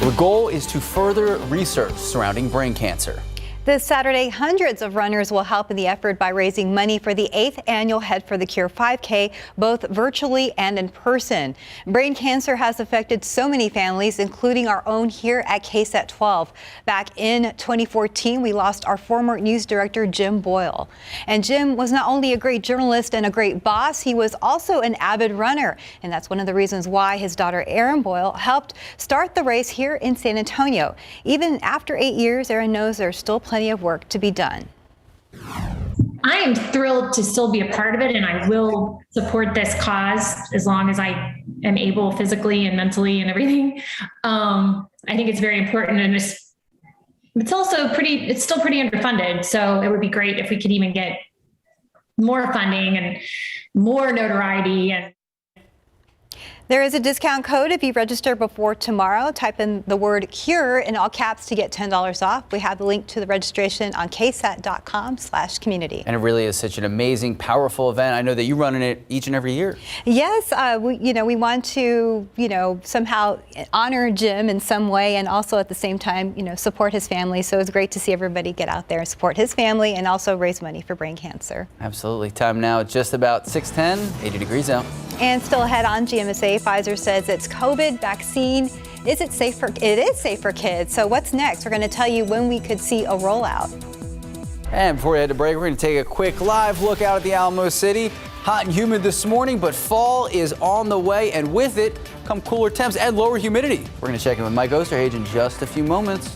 Speaker 2: The goal is to further research surrounding brain cancer.
Speaker 3: This Saturday, hundreds of runners will help in the effort by raising money for the 8th annual Head for the Cure 5K, both virtually and in person. Brain cancer has affected so many families, including our own here at KSAT 12. Back in 2014, we lost our former news director, Jim Boyle. And Jim was not only a great journalist and a great boss, he was also an avid runner. And that's one of the reasons why his daughter, Erin Boyle, helped start the race here in San Antonio. Even after 8 years, Erin knows there's still plenty of work to be done.
Speaker 5: I am thrilled to still be a part of it, and I will support this cause as long as I am able physically and mentally and everything. I think it's very important, and it's still pretty underfunded. So it would be great if we could even get more funding and more notoriety. And
Speaker 3: there is a discount code if you register before tomorrow. Type in the word CURE in all caps to get $10 off. We have the link to the registration on ksat.com/community.
Speaker 2: And it really is such an amazing, powerful event. I know that you run in it each and every year.
Speaker 3: Yes, we want to, somehow honor Jim in some way, and also at the same time, support his family. So it's great to see everybody get out there and support his family and also raise money for brain cancer.
Speaker 2: Absolutely. Time now just about 6:10, 80 degrees out. And
Speaker 3: still ahead on GMSA, Pfizer says its COVID vaccine it is safe for kids. So what's next? We're going to tell you when we could see a rollout.
Speaker 2: And before we head to break, we're going to take a quick live look out at the Alamo City. Hot and humid this morning, but fall is on the way, and with it come cooler temps and lower humidity. We're going to check in with Mike Osterhage in just a few moments.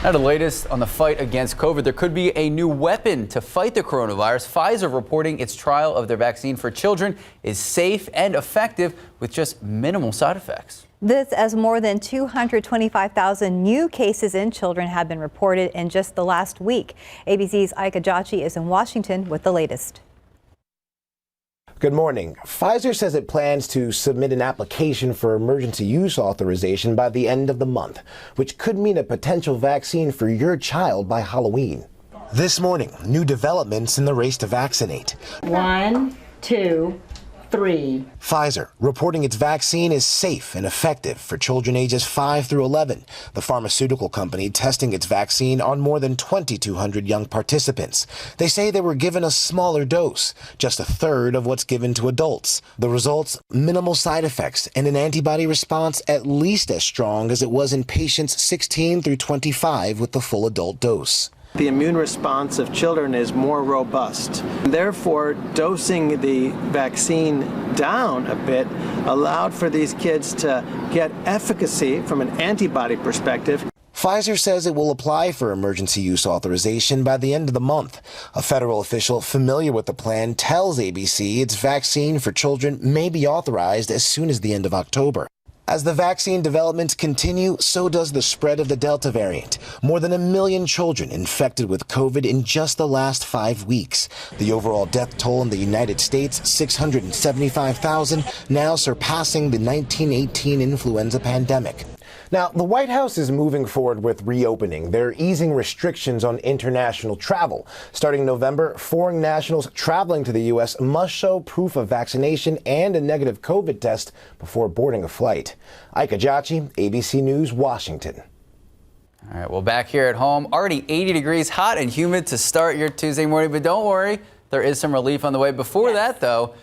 Speaker 2: Now, the latest on the fight against COVID. There could be a new weapon to fight the coronavirus. Pfizer reporting its trial of their vaccine for children is safe and effective with just minimal side effects.
Speaker 3: This as more than 225,000 new cases in children have been reported in just the last week. ABC's Ika Jachi is in Washington with the latest.
Speaker 17: Good morning. Pfizer says it plans to submit an application for emergency use authorization by the end of the month, which could mean a potential vaccine for your child by Halloween. This morning, new developments in the race to vaccinate.
Speaker 7: 1, 2, 3.
Speaker 17: Pfizer reporting its vaccine is safe and effective for children ages 5 through 11. The pharmaceutical company testing its vaccine on more than 2,200 young participants. They say they were given a smaller dose, just a third of what's given to adults. The results, minimal side effects and an antibody response at least as strong as it was in patients 16 through 25 with the full adult dose.
Speaker 20: The immune response of children is more robust. Therefore, dosing the vaccine down a bit allowed for these kids to get efficacy from an antibody perspective.
Speaker 17: Pfizer says it will apply for emergency use authorization by the end of the month. A federal official familiar with the plan tells ABC its vaccine for children may be authorized as soon as the end of October. As the vaccine developments continue, so does the spread of the Delta variant. More than 1 million children infected with COVID in just the last 5 weeks. The overall death toll in the United States, 675,000, now surpassing the 1918 influenza pandemic. Now, the White House is moving forward with reopening. They're easing restrictions on international travel. Starting November, foreign nationals traveling to the U.S. must show proof of vaccination and a negative COVID test before boarding a flight. Ika Jachi, ABC News, Washington.
Speaker 2: All right, well, back here at home, already 80 degrees, hot and humid to start your Tuesday morning, but don't worry. There is some relief on the way. Before that, though,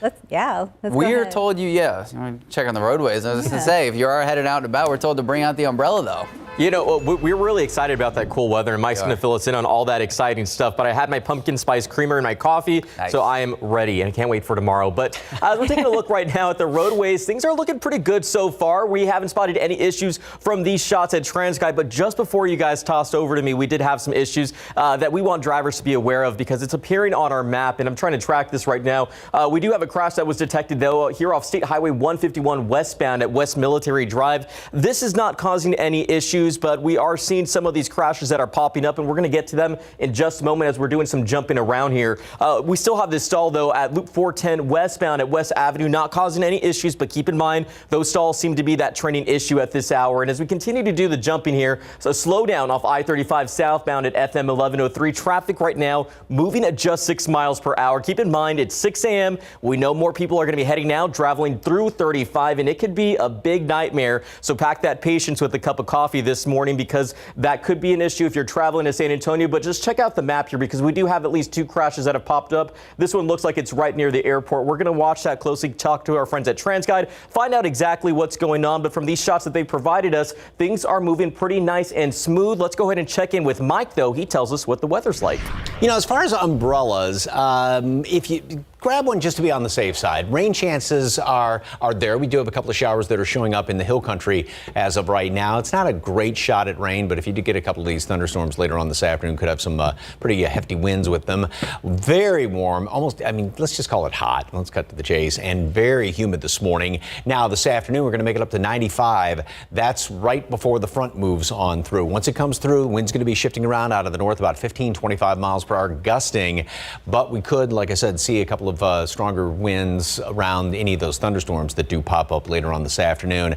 Speaker 2: we're told check on the roadways. I was just going to say, if you are headed out and about, we're told to bring out the umbrella, though.
Speaker 18: You know, we're really excited about that cool weather, and Mike's going to fill us in on all that exciting stuff. But I had my pumpkin spice creamer in my coffee, so I am ready, and I can't wait for tomorrow. But we're taking a look right now at the roadways. Things are looking pretty good so far. We haven't spotted any issues from these shots at TransGuide. But just before you guys tossed over to me, we did have some issues that we want drivers to be aware of because it's appearing on our map, and I'm trying to track this right now. We do have a crash that was detected, though, here off State Highway 151 westbound at West Military Drive. This is not causing any issues. issues, but we are seeing some of these crashes that are popping up, and we're going to get to them in just a moment as we're doing some jumping around here. We still have this stall, though, at Loop 410 westbound at West Avenue, not causing any issues, but keep in mind those stalls seem to be that trending issue at this hour. And as we continue to do the jumping here, so slow down off I-35 southbound at FM 1103. Traffic right now moving at just 6 miles per hour. Keep in mind it's 6 a.m. We know more people are going to be heading out, traveling through 35, and it could be a big nightmare. So pack that patience with a cup of coffee this morning, because that could be an issue if you're traveling to San Antonio. But just check out the map here, because we do have at least 2 crashes that have popped up. This one looks like it's right near the airport. We're going to watch that closely, talk to our friends at TransGuide, find out exactly what's going on. But from these shots that they provided us, things are moving pretty nice and smooth. Let's go ahead and check in with Mike, though. He tells us what the weather's like.
Speaker 4: You know, as far as umbrellas, if you grab one just to be on the safe side. Rain chances are there. We do have a couple of showers that are showing up in the hill country as of right now. It's not a great shot at rain, but if you do get a couple of these thunderstorms later on this afternoon, could have some pretty hefty winds with them. Very warm, almost, I mean, let's just call it hot. Let's cut to the chase. And very humid this morning. Now, this afternoon, we're going to make it up to 95. That's right before the front moves on through. Once it comes through, the wind's going to be shifting around out of the north, about 15, 25 miles per hour, gusting. But we could, like I said, see a couple of stronger winds around any of those thunderstorms that do pop up later on this afternoon.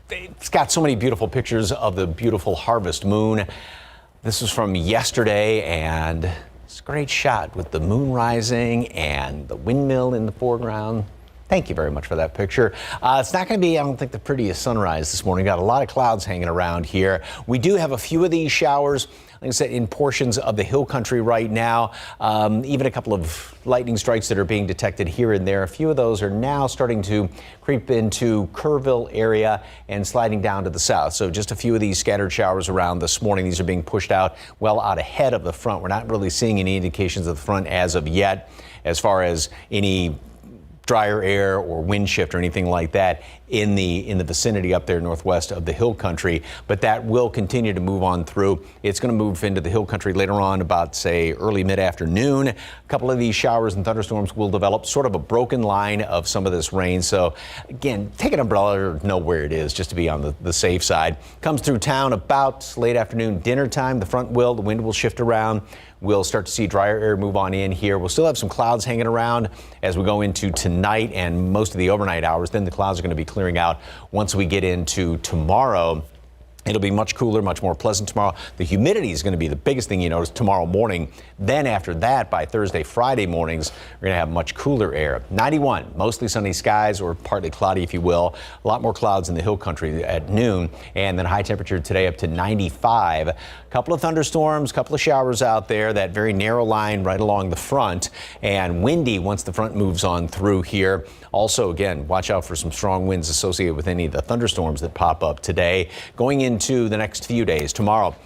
Speaker 4: It's got so many beautiful pictures of the beautiful harvest moon. This was from yesterday, and it's a great shot with the moon rising and the windmill in the foreground. Thank you very much for that picture. It's not going to be, I don't think, the prettiest sunrise this morning. Got a lot of clouds hanging around here. We do have a few of these showers, like I said, in portions of the hill country right now. Even a couple of lightning strikes that are being detected here and there. A few of those are now starting to creep into Kerrville area and sliding down to the south. So just a few of these scattered showers around this morning. These are being pushed out well out ahead of the front. We're not really seeing any indications of the front as of yet, as far as any drier air or wind shift or anything like that in the vicinity up there northwest of the hill country, but that will continue to move on through. It's going to move into the hill country later on, about, say, early mid-afternoon. A couple of these showers and thunderstorms will develop sort of a broken line of some of this rain. So again, take an umbrella or know where it is just to be on the safe side. Comes through town about late afternoon, dinner time. The wind will shift around. We'll start to see drier air move on in here. We'll still have some clouds hanging around as we go into tonight and most of the overnight hours. Then the clouds are going to be clearing out once we get into tomorrow. It'll be much cooler, much more pleasant tomorrow. The humidity is going to be the biggest thing you notice tomorrow morning. Then after that, by Thursday, Friday mornings, we're going to have much cooler air. 91, mostly sunny skies or partly cloudy, if you will. A lot more clouds in the hill country at noon. And then high temperature today up to 95. A couple of thunderstorms, a couple of showers out there. That very narrow line right along the front. And windy once the front moves on through here. Also, again, watch out for some strong winds associated with any of the thunderstorms that pop up today. Going into the next few days, tomorrow,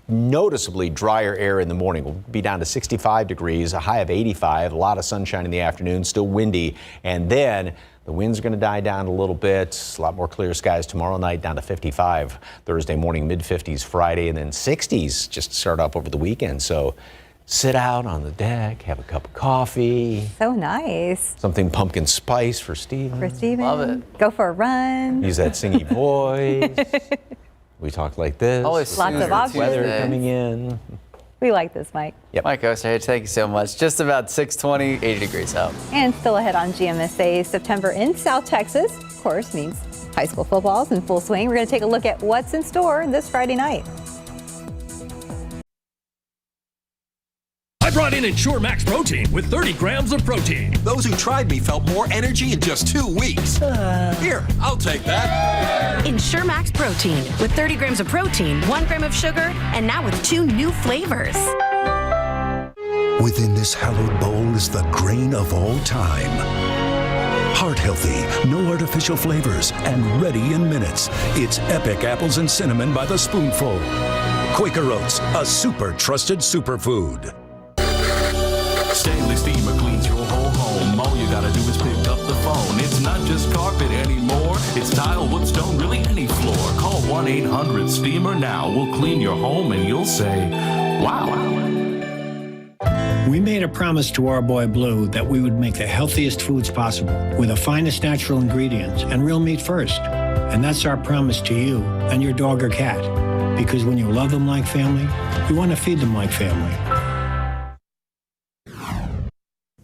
Speaker 4: noticeably drier air in the morning. We'll be down to 65 degrees, a high of 85, a lot of sunshine in the afternoon, still windy. And then the winds are going to die down a little bit. A lot more clear skies tomorrow night, down to 55 Thursday morning, mid-50s Friday, and then 60s just to start off over the weekend. So sit out on the deck, have a cup of coffee.
Speaker 3: So nice.
Speaker 4: Something pumpkin spice for Steven.
Speaker 3: Love it. Go for a run.
Speaker 4: Use that singy voice. We talk like this.
Speaker 3: Lots of options.
Speaker 4: Weather coming in.
Speaker 3: We like this, Mike.
Speaker 2: Yep. Mike Osterhage, thank you so much. Just about 6:20, 80 degrees out.
Speaker 3: And still ahead on GMSA, September in South Texas, of course, means high school football's in full swing. We're going to take a look at what's in store this Friday night.
Speaker 6: I brought in Ensure Max Protein with 30 grams of protein. Those who tried me felt more energy in just 2 weeks. Here, I'll take that.
Speaker 8: Ensure Max Protein with 30 grams of protein, 1 gram of sugar, and now with 2 new flavors.
Speaker 19: Within this hallowed bowl is the grain of all time. Heart healthy, no artificial flavors, and ready in minutes. It's Epic Apples and Cinnamon by the spoonful. Quaker Oats, a super trusted superfood.
Speaker 6: Stanley Steamer cleans your whole home. All you gotta do is pick up the phone. It's not just carpet anymore. It's tile, wood, stone, really any floor. Call 1-800-STEAMER now. We'll clean your home and you'll say, wow.
Speaker 21: We made a promise to our boy Blue that we would make the healthiest foods possible with the finest natural ingredients and real meat first. And that's our promise to you and your dog or cat. Because when you love them like family, you want to feed them like family.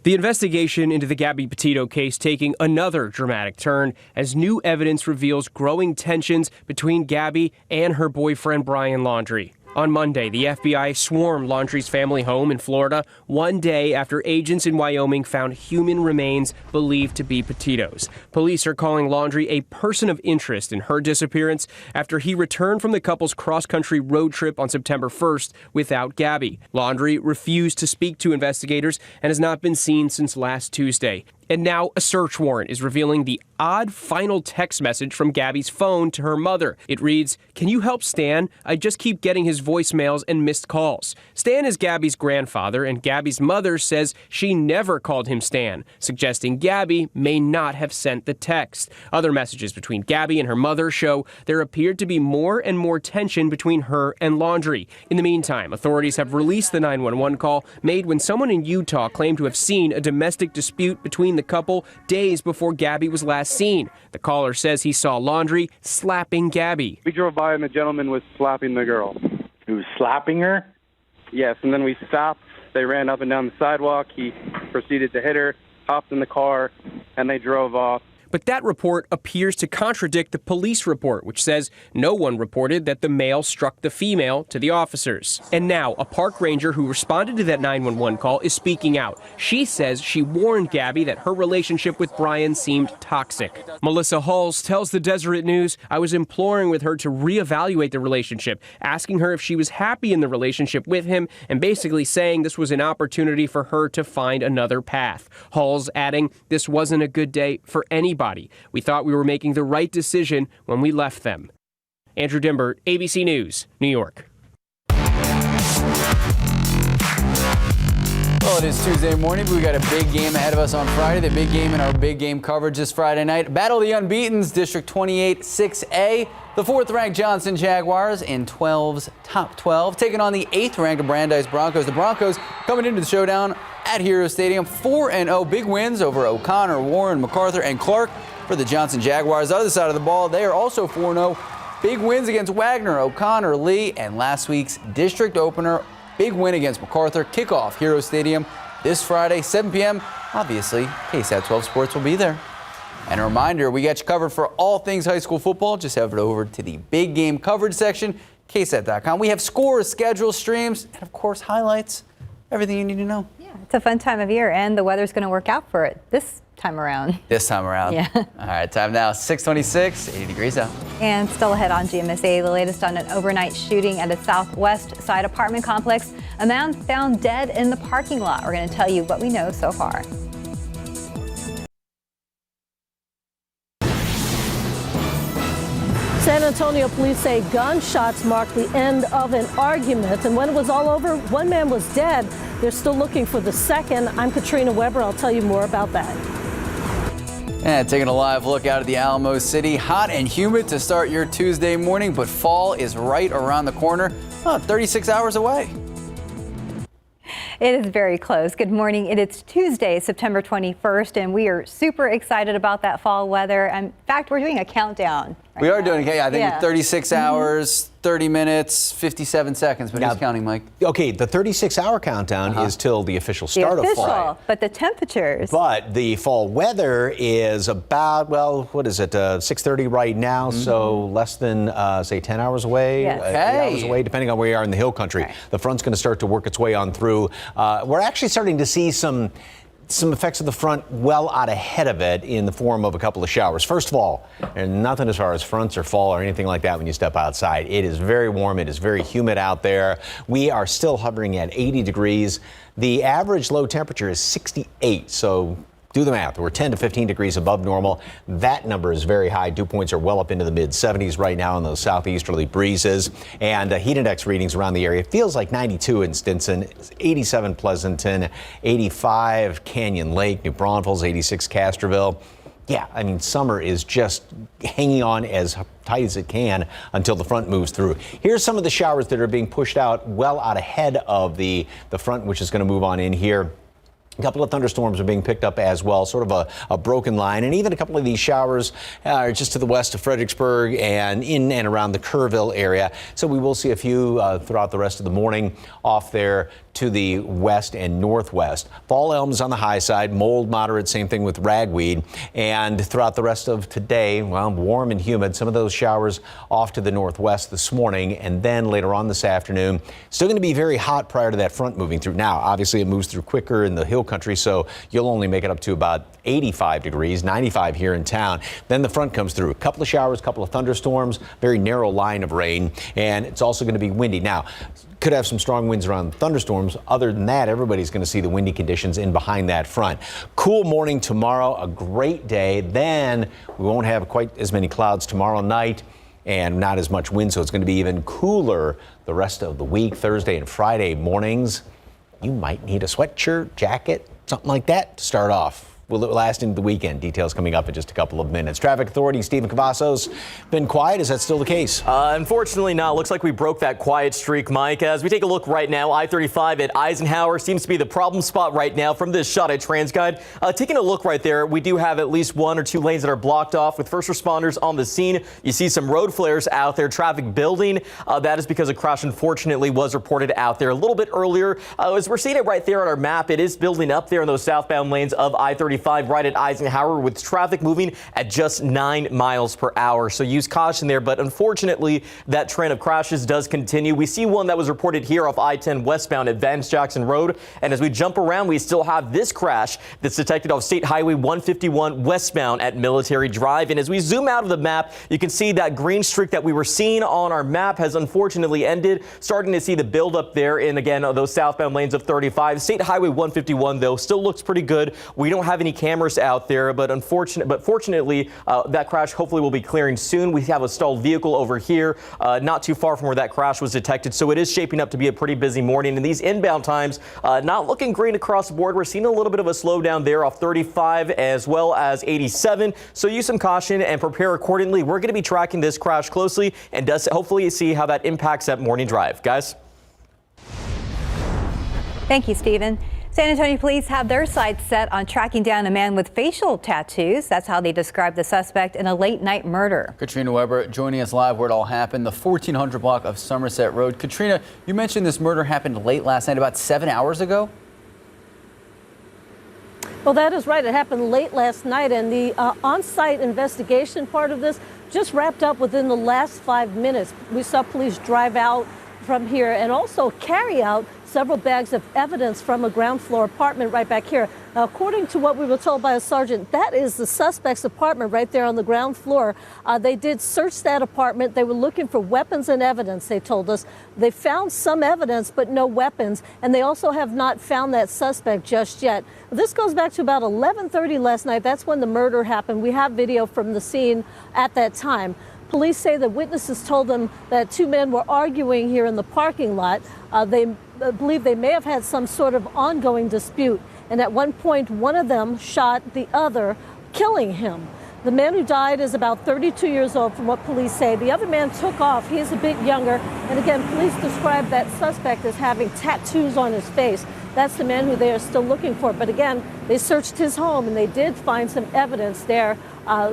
Speaker 9: The investigation into the Gabby Petito case taking another dramatic turn as new evidence reveals growing tensions between Gabby and her boyfriend Brian Laundrie. On Monday, the FBI swarmed Laundrie's family home in Florida 1 day after agents in Wyoming found human remains believed to be Petito's. Police are calling Laundrie a person of interest in her disappearance after he returned from the couple's cross-country road trip on September 1st without Gabby. Laundrie refused to speak to investigators and has not been seen since last Tuesday. And now a search warrant is revealing the odd final text message from Gabby's phone to her mother. It reads, "Can you help Stan? I just keep getting his voicemails and missed calls." Stan is Gabby's grandfather, and Gabby's mother says she never called him Stan, suggesting Gabby may not have sent the text. Other messages between Gabby and her mother show there appeared to be more and more tension between her and Laundrie. In the meantime, authorities have released the 911 call made when someone in Utah claimed to have seen a domestic dispute between the couple days before Gabby was last seen. The caller says he saw Laundrie slapping Gabby.
Speaker 22: We drove by and the gentleman was slapping the girl.
Speaker 23: He was slapping her?
Speaker 22: Yes, and then we stopped. They ran up and down the sidewalk. He proceeded to hit her, hopped in the car, and they drove off.
Speaker 9: But that report appears to contradict the police report, which says no one reported that the male struck the female to the officers. And now, a park ranger who responded to that 911 call is speaking out. She says she warned Gabby that her relationship with Brian seemed toxic. Melissa Halls tells the Deseret News, "I was imploring with her to reevaluate the relationship, asking her if she was happy in the relationship with him, and basically saying this was an opportunity for her to find another path." Halls adding, "This wasn't a good day for anybody. We thought we were making the right decision when we left them." Andrew Dimbert, ABC News, New York.
Speaker 2: Well, it is Tuesday morning, but we got a big game ahead of us on Friday. The big game in our big game coverage this Friday night. Battle of the Unbeatens, District 28 6A. The 4th-ranked Johnson Jaguars in 12's top 12, taking on the 8th-ranked Brandeis Broncos. The Broncos coming into the showdown at Hero Stadium, 4-0, big wins over O'Connor, Warren, MacArthur, and Clark. For the Johnson Jaguars, the other side of the ball, they are also 4-0. Big wins against Wagner, O'Connor, Lee, and last week's district opener, big win against MacArthur. Kickoff Hero Stadium this Friday, 7 p.m. Obviously, KSAT 12 Sports will be there. And a reminder, we got you covered for all things high school football. Just head over to the big game coverage section, KSAT.com. We have scores, schedules, streams, and of course, highlights. Everything you need to know.
Speaker 3: Yeah, it's a fun time of year, and the weather's going to work out for it this time around.
Speaker 2: This time around.
Speaker 3: Yeah.
Speaker 2: All right, time now, 6:26, 80 degrees out.
Speaker 3: And still ahead on GMSA, the latest on an overnight shooting at a southwest side apartment complex. A man found dead in the parking lot. We're going to tell you what we know so far.
Speaker 12: San Antonio police say gunshots marked the end of an argument, and when it was all over, one man was dead. They're still looking for the second. I'm Katrina Weber. I'll tell you more about that.
Speaker 2: And taking a live look out at the Alamo City. Hot and humid to start your Tuesday morning, but fall is right around the corner, 36 hours away.
Speaker 3: It is very close. Good morning. It's Tuesday, September 21st, and we are super excited about that fall weather. In fact, we're doing a countdown.
Speaker 2: We are doing, I think 36 hours, 30 minutes, 57 seconds, but he's counting, Mike.
Speaker 4: Okay, the 36-hour countdown is till the official start of fall.
Speaker 3: But the temperatures.
Speaker 4: But the fall weather is about, well, what is it, 6:30 right now, so less than, say, 10 hours away, 8 hours away, depending on where you are in the hill country. Right. The front's going to start to work its way on through. We're actually starting to see some effects of the front well out ahead of it in the form of a couple of showers. First of all, and nothing as far as fronts or fall or anything like that when you step outside. It is very warm. It is very humid out there. We are still hovering at 80 degrees. The average low temperature is 68, so do the math. We're 10 to 15 degrees above normal. That number is very high. Dew points are well up into the mid-70s right now in those southeasterly breezes. And heat index readings around the area. It feels like 92 in Stinson, 87 Pleasanton, 85 Canyon Lake, New Braunfels, 86 Castroville. Yeah, I mean, summer is just hanging on as tight as it can until the front moves through. Here's some of the showers that are being pushed out well out ahead of the front, which is going to move on in here. A couple of thunderstorms are being picked up as well, sort of a broken line. And even a couple of these showers are just to the west of Fredericksburg and in and around the Kerrville area. So we will see a few throughout the rest of the morning off there to the west and northwest. Fall elms on the high side, mold moderate, same thing with ragweed. And throughout the rest of today, well, warm and humid. Some of those showers off to the northwest this morning, and then later on this afternoon. Still going to be very hot prior to that front moving through. Now, obviously, it moves through quicker in the hill country, so you'll only make it up to about 85 degrees, 95 here in town. Then the front comes through. A couple of showers, a couple of thunderstorms, very narrow line of rain, and it's also going to be windy. Now, could have some strong winds around thunderstorms. Other than that, everybody's going to see the windy conditions in behind that front. Cool morning tomorrow, a great day. Then we won't have quite as many clouds tomorrow night and not as much wind, so it's going to be even cooler the rest of the week. Thursday and Friday mornings, you might need a sweatshirt, jacket, something like that to start off. Will it last into the weekend? Details coming up in just a couple of minutes. Traffic Authority Stephen Cavazos been quiet. Is that still the case?
Speaker 18: Unfortunately not. Looks like we broke that quiet streak, Mike. As we take a look right now, I-35 at Eisenhower seems to be the problem spot right now from this shot at TransGuide. Taking a look right there, we do have at least 1 or 2 lanes that are blocked off with first responders on the scene. You see some road flares out there, traffic building. That is because a crash, unfortunately, was reported out there a little bit earlier. As we're seeing it right there on our map, it is building up there in those southbound lanes of I-35. Right at Eisenhower with traffic moving at just 9 miles per hour. So use caution there. But unfortunately, that trend of crashes does continue. We see one that was reported here off I-10 westbound at Vance Jackson Road. And as we jump around, we still have this crash that's detected off State Highway 151 westbound at Military Drive. And as we zoom out of the map, you can see that green streak that we were seeing on our map has unfortunately ended. Starting to see the buildup there in, again, those southbound lanes of 35. State Highway 151, though, still looks pretty good. We don't have any cameras out there, but fortunately, that crash hopefully will be clearing soon. We have a stalled vehicle over here, not too far from where that crash was detected. So it is shaping up to be a pretty busy morning. And these inbound times, not looking green across the board. We're seeing a little bit of a slowdown there off 35 as well as 87. So use some caution and prepare accordingly. We're going to be tracking this crash closely and hopefully see how that impacts that morning drive. Guys.
Speaker 3: Thank you, Stephen. San Antonio police have their sights set on tracking down a man with facial tattoos. That's how they describe the suspect in a late-night murder.
Speaker 2: Katrina Weber joining us live where it all happened, the 1400 block of Somerset Road. Katrina, you mentioned this murder happened late last night, about 7 hours ago?
Speaker 12: Well, that is right. It happened late last night, and the on-site investigation part of this just wrapped up within the last 5 minutes. We saw police drive out from here and also carry out several bags of evidence from a ground floor apartment right back here. Now, according to what we were told by a sergeant, that is the suspect's apartment right there on the ground floor. They did search that apartment. They were looking for weapons and evidence, they told us. They found some evidence, but no weapons. And they also have not found that suspect just yet. This goes back to about 11:30 last night. That's when the murder happened. We have video from the scene at that time. Police say that witnesses told them that 2 men were arguing here in the parking lot. They believe they may have had some sort of ongoing dispute. And at one point, one of them shot the other, killing him. The man who died is about 32 years old, from what police say. The other man took off. He is a bit younger. And again, police describe that suspect as having tattoos on his face. That's the man who they are still looking for. But again, they searched his home and they did find some evidence there.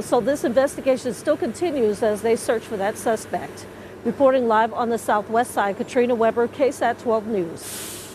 Speaker 12: So this investigation still continues as they search for that suspect. Reporting live on the southwest side, Katrina Weber, KSAT 12 News.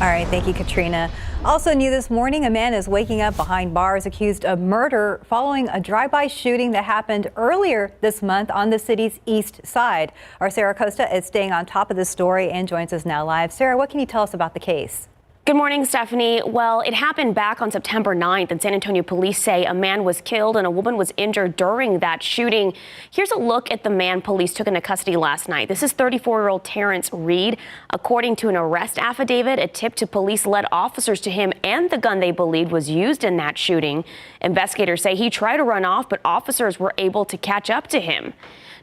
Speaker 3: All right, thank you, Katrina. Also new this morning, a man is waking up behind bars accused of murder following a drive-by shooting that happened earlier this month on the city's east side. Our Sarah Costa is staying on top of this story and joins us now live. Sarah, what can you tell us about the case?
Speaker 10: Good morning, Stephanie. Well, it happened back on September 9th, and San Antonio police say a man was killed and a woman was injured during that shooting. Here's a look at the man police took into custody last night. This is 34-year-old Terrence Reed. According to an arrest affidavit, a tip to police led officers to him and the gun they believed was used in that shooting. Investigators say he tried to run off, but officers were able to catch up to him.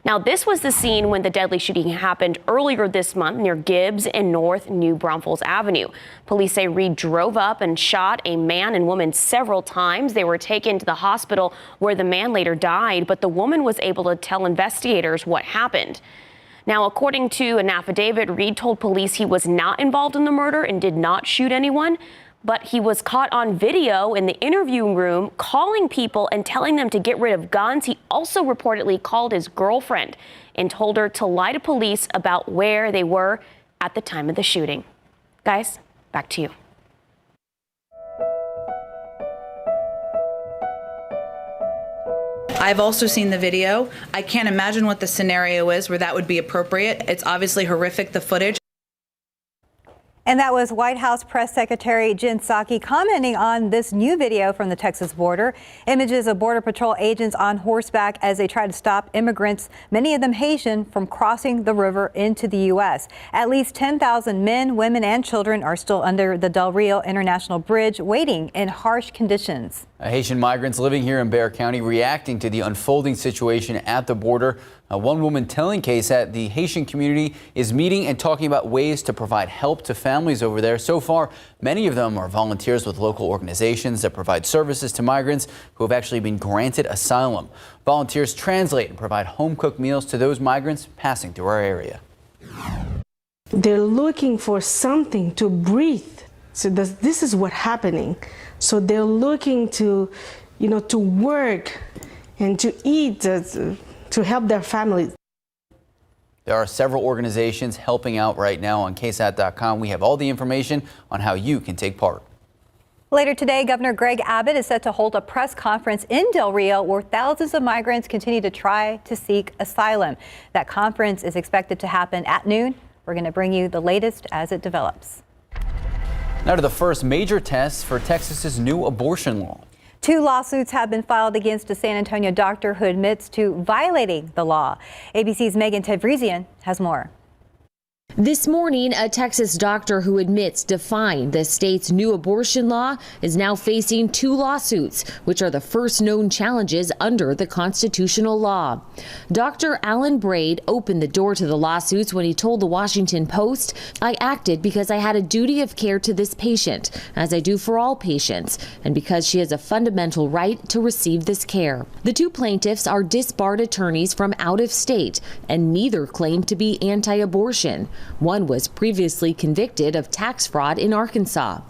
Speaker 10: Now, this was the scene when the deadly shooting happened earlier this month near Gibbs and North New Braunfels Avenue. Police say Reed drove up and shot a man and woman several times. They were taken to the hospital where the man later died, but the woman was able to tell investigators what happened. Now, according to an affidavit, Reed told police he was not involved in the murder and did not shoot anyone. but he was caught on video in the interview room calling people and telling them to get rid of guns. He also reportedly called his girlfriend and told her to lie to police about where they were at the time of the shooting. Guys, back to you.
Speaker 1: I've also seen the video. I can't imagine what the scenario is where that would be appropriate. It's obviously horrific, the footage.
Speaker 3: And that was White House Press Secretary Jen Psaki commenting on this new video from the Texas border. Images of Border Patrol agents on horseback as they try to stop immigrants, many of them Haitian, from crossing the river into the U.S. At least 10,000 men, women, and children are still under the Del Rio International Bridge, waiting in harsh conditions.
Speaker 2: Haitian migrants living here in Bexar County reacting to the unfolding situation at the border. One woman telling KSAT the Haitian community is meeting and talking about ways to provide help to families over there. So far, many of them are volunteers with local organizations that provide services to migrants who have actually been granted asylum. Volunteers translate and provide home-cooked meals to those migrants passing through our area.
Speaker 11: They're looking for something to breathe. So this is what's happening. So they're looking to, to work and to eat, to help their families.
Speaker 2: There are several organizations helping out right now. On KSAT.com. We have all the information on how you can take part.
Speaker 3: Later today, Governor Greg Abbott is set to hold a press conference in Del Rio where thousands of migrants continue to try to seek asylum. That conference is expected to happen at noon. We're going to bring you the latest as it develops.
Speaker 2: Now to the first major test for Texas's new abortion law.
Speaker 3: 2 lawsuits have been filed against a San Antonio doctor who admits to violating the law. ABC's Megan Tevrizian has more.
Speaker 14: This morning, a Texas doctor who admits defying the state's new abortion law is now facing 2 lawsuits, which are the first known challenges under the constitutional law. Dr. Alan Braid opened the door to the lawsuits when he told the Washington Post, "I acted because I had a duty of care to this patient, as I do for all patients, and because she has a fundamental right to receive this care." The 2 plaintiffs are disbarred attorneys from out of state, and neither claim to be anti-abortion. One was previously convicted of tax fraud in Arkansas.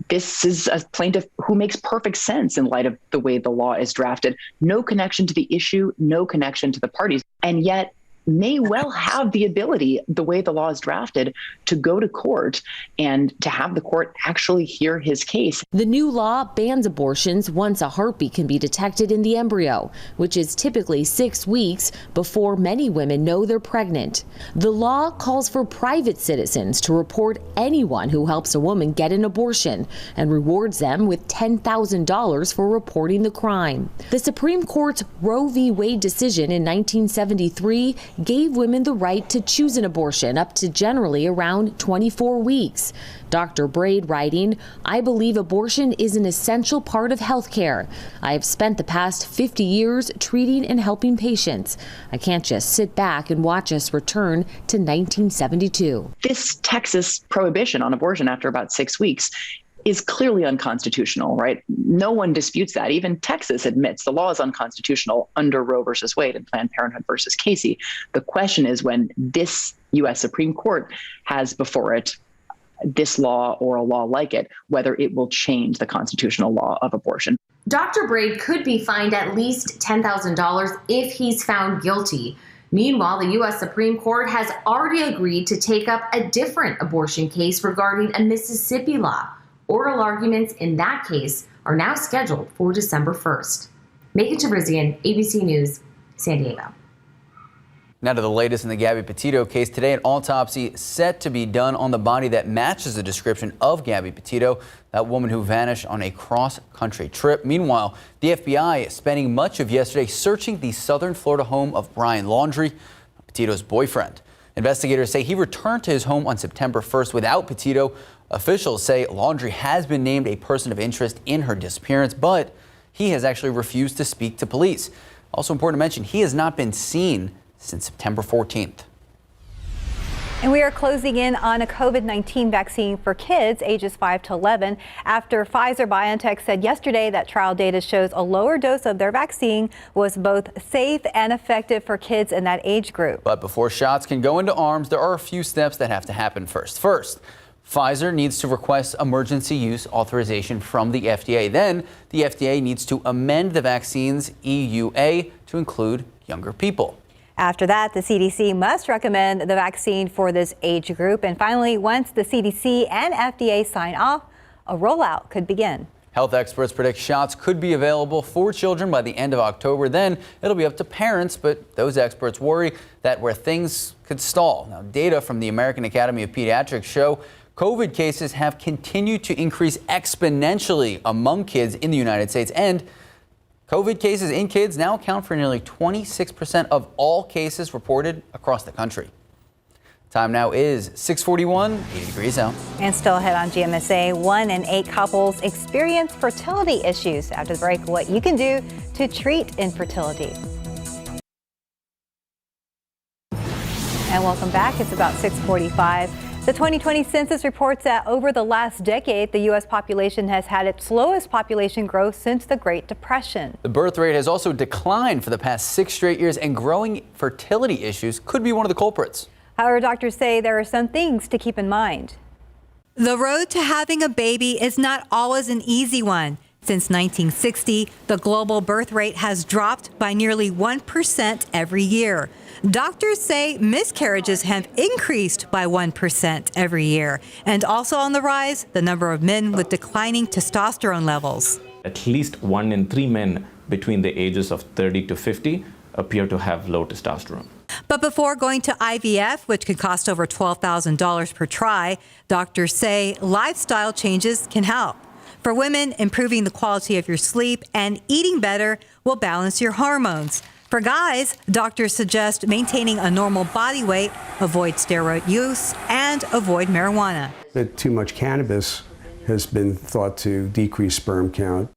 Speaker 24: This is a plaintiff who makes perfect sense in light of the way the law is drafted. No connection to the issue, no connection to the parties, and yet may well have the ability, the way the law is drafted, to go to court and to have the court actually hear his case.
Speaker 14: The new law bans abortions once a heartbeat can be detected in the embryo, which is typically 6 weeks before many women know they're pregnant. The law calls for private citizens to report anyone who helps a woman get an abortion and rewards them with $10,000 for reporting the crime. The Supreme Court's Roe v. Wade decision in 1973 gave women the right to choose an abortion up to generally around 24 weeks. Dr. Braid writing, "I believe abortion is an essential part of health care. I have spent the past 50 years treating and helping patients. I can't just sit back and watch us return to 1972.
Speaker 24: This Texas prohibition on abortion after about 6 weeks is clearly unconstitutional, right? No one disputes that. Even Texas admits the law is unconstitutional under Roe versus Wade and Planned Parenthood versus Casey. The question is when this U.S. Supreme Court has before it this law or a law like it, whether it will change the constitutional law of abortion.
Speaker 25: Dr. Braid could be fined at least $10,000 if he's found guilty. Meanwhile, the U.S. Supreme Court has already agreed to take up a different abortion case regarding a Mississippi law. Oral arguments in that case are now scheduled for December 1st. Megan Tevrizian, ABC News, San Diego.
Speaker 2: Now to the latest in the Gabby Petito case. Today, an autopsy set to be done on the body that matches the description of Gabby Petito, that woman who vanished on a cross-country trip. Meanwhile, the FBI is spending much of yesterday searching the southern Florida home of Brian Laundrie, Petito's boyfriend. Investigators say he returned to his home on September 1st without Petito. Officials say Laundrie has been named a person of interest in her disappearance, but he has actually refused to speak to police. Also important to mention, he has not been seen since September 14th.
Speaker 3: And we are closing in on a COVID-19 vaccine for kids ages 5 to 11 after Pfizer-BioNTech said yesterday that trial data shows a lower dose of their vaccine was both safe and effective for kids in that age group.
Speaker 2: But before shots can go into arms, there are a few steps that have to happen first. First, Pfizer needs to request emergency use authorization from the FDA. Then the FDA needs to amend the vaccine's EUA to include younger people.
Speaker 3: After that, the CDC must recommend the vaccine for this age group. And finally, once the CDC and FDA sign off, a rollout could begin.
Speaker 2: Health experts predict shots could be available for children by the end of October. Then it'll be up to parents, but those experts worry that where things could stall. Now, data from the American Academy of Pediatrics show COVID cases have continued to increase exponentially among kids in the United States, and COVID cases in kids now account for nearly 26% of all cases reported across the country. Time now is 6:41, 80 degrees out.
Speaker 3: And still ahead on GMSA, 1 in 8 couples experience fertility issues. After the break, what you can do to treat infertility. And welcome back. It's about 6:45. The 2020 census reports that over the last decade, the U.S. population has had its slowest population growth since the Great Depression.
Speaker 2: The birth rate has also declined for the past 6 straight years, and growing fertility issues could be one of the culprits.
Speaker 3: However, doctors say there are some things to keep in mind.
Speaker 5: The road to having a baby is not always an easy one. Since 1960, the global birth rate has dropped by nearly 1% every year. Doctors say miscarriages have increased by 1% every year. And also on the rise, the number of men with declining testosterone levels.
Speaker 7: At least 1 in 3 men between the ages of 30 to 50 appear to have low testosterone.
Speaker 5: But before going to IVF, which could cost over $12,000 per try, doctors say lifestyle changes can help. For women, improving the quality of your sleep and eating better will balance your hormones. For guys, doctors suggest maintaining a normal body weight, avoid steroid use, and avoid marijuana.
Speaker 13: That too much cannabis has been thought to decrease sperm count.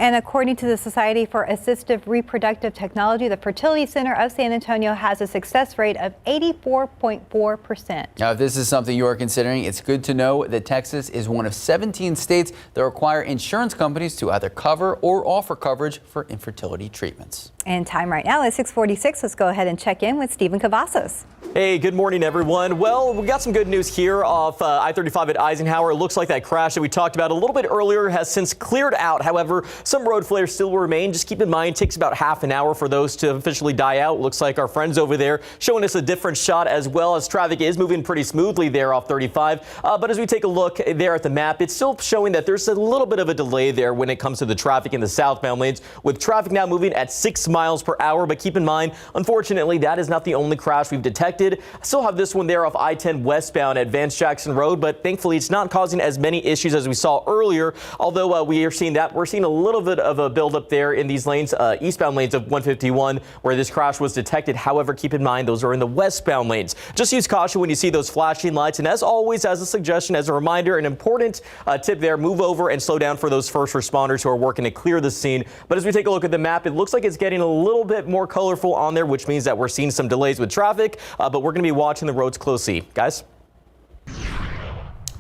Speaker 3: And according to the Society for Assistive Reproductive Technology, the Fertility Center of San Antonio has a success rate of 84.4%.
Speaker 2: Now, if this is something you are considering, it's good to know that Texas is one of 17 states that require insurance companies to either cover or offer coverage for infertility treatments.
Speaker 3: And time right now is 6:46. Let's go ahead and check in with Stephen Cavazos.
Speaker 18: Hey, good morning, everyone. Well, we got some good news here off I-35 at Eisenhower. It looks like that crash that we talked about a little bit earlier has since cleared out. However, some road flares still remain. Just keep in mind, it takes about half an hour for those to officially die out. Looks like our friends over there showing us a different shot, as well as traffic is moving pretty smoothly there off 35. But as we take a look there at the map, it's still showing that there's a little bit of a delay there when it comes to the traffic in the southbound lanes, with traffic now moving at 6 miles per hour. But keep in mind, unfortunately, that is not the only crash we've detected. I still have this one there off I-10 westbound at Vance Jackson Road, but thankfully it's not causing as many issues as we saw earlier. Although we are seeing that, we're seeing a little bit of a buildup there in these lanes, eastbound lanes of 151, where this crash was detected. However, keep in mind, those are in the westbound lanes. Just use caution when you see those flashing lights. And as always, as a suggestion, as a reminder, an important tip there, move over and slow down for those first responders who are working to clear the scene. But as we take a look at the map, it looks like it's getting a little bit more colorful on there, which means that we're seeing some delays with traffic, but we're going to be watching the roads closely. Guys?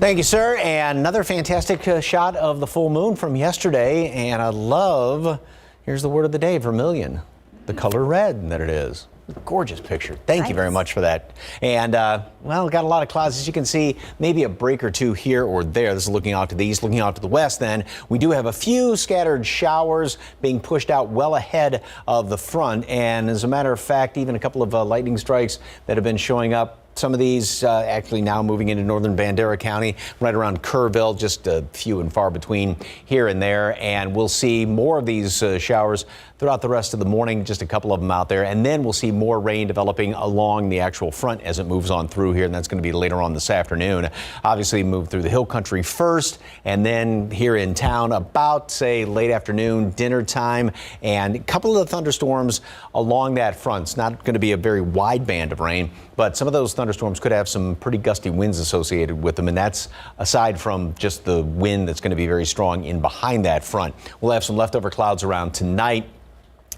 Speaker 4: Thank you, sir. And another fantastic shot of the full moon from yesterday. And I love, here's the word of the day, vermilion, the color red that it is. Gorgeous picture. Thank you very much for that. And, well, got a lot of clouds. As you can see, maybe a break or two here or there. This is looking out to the east, looking out to the west. Then we do have a few scattered showers being pushed out well ahead of the front. And as a matter of fact, even a couple of lightning strikes that have been showing up. Some of these actually now moving into northern Bandera County, right around Kerrville, just a few and far between here and there. And we'll see more of these showers throughout the rest of the morning, just a couple of them out there. And then we'll see more rain developing along the actual front as it moves on through here. And that's going to be later on this afternoon. Obviously, move through the hill country first, and then here in town about, say, late afternoon, dinner time, and a couple of the thunderstorms along that front. It's not going to be a very wide band of rain, but some of those thunderstorms could have some pretty gusty winds associated with them. And that's aside from just the wind that's going to be very strong in behind that front. We'll have some leftover clouds around tonight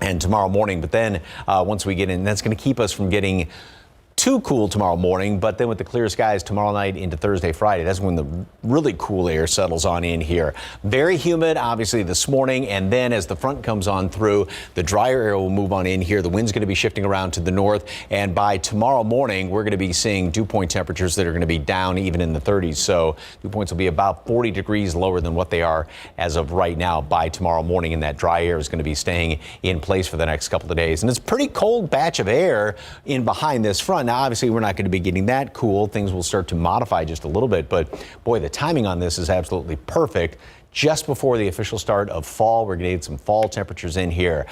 Speaker 4: and tomorrow morning. But then once we get in, that's going to keep us from getting too cool tomorrow morning, but then with the clear skies tomorrow night into Thursday, Friday, that's when the really cool air settles on in here. Very humid, obviously, this morning, and then as the front comes on through, the drier air will move on in here. The wind's going to be shifting around to the north, and by tomorrow morning, we're going to be seeing dew point temperatures that are going to be down even in the 30s. So dew points will be about 40 degrees lower than what they are as of right now by tomorrow morning, and that dry air is going to be staying in place for the next couple of days. And it's a pretty cold batch of air in behind this front. Now, obviously, we're not going to be getting that cool. Things will start to modify just a little bit, but boy, the timing on this is absolutely perfect. Just before the official start of fall, we're going to get some fall temperatures in here.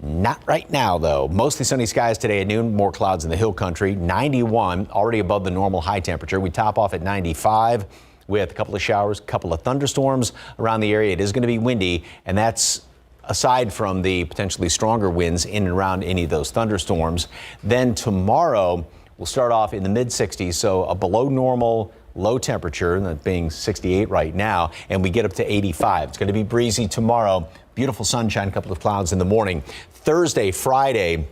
Speaker 4: Not right now, though. Mostly sunny skies today at noon, more clouds in the hill country. 91, already above the normal high temperature. We top off at 95 with a couple of showers, a couple of thunderstorms around the area. It is going to be windy, and that's aside from the potentially stronger winds in and around any of those thunderstorms. Then tomorrow, we'll start off in the mid-60s, so a below normal low temperature, that being 68 right now, and we get up to 85. It's going to be breezy tomorrow. Beautiful sunshine, a couple of clouds in the morning. Thursday, Friday,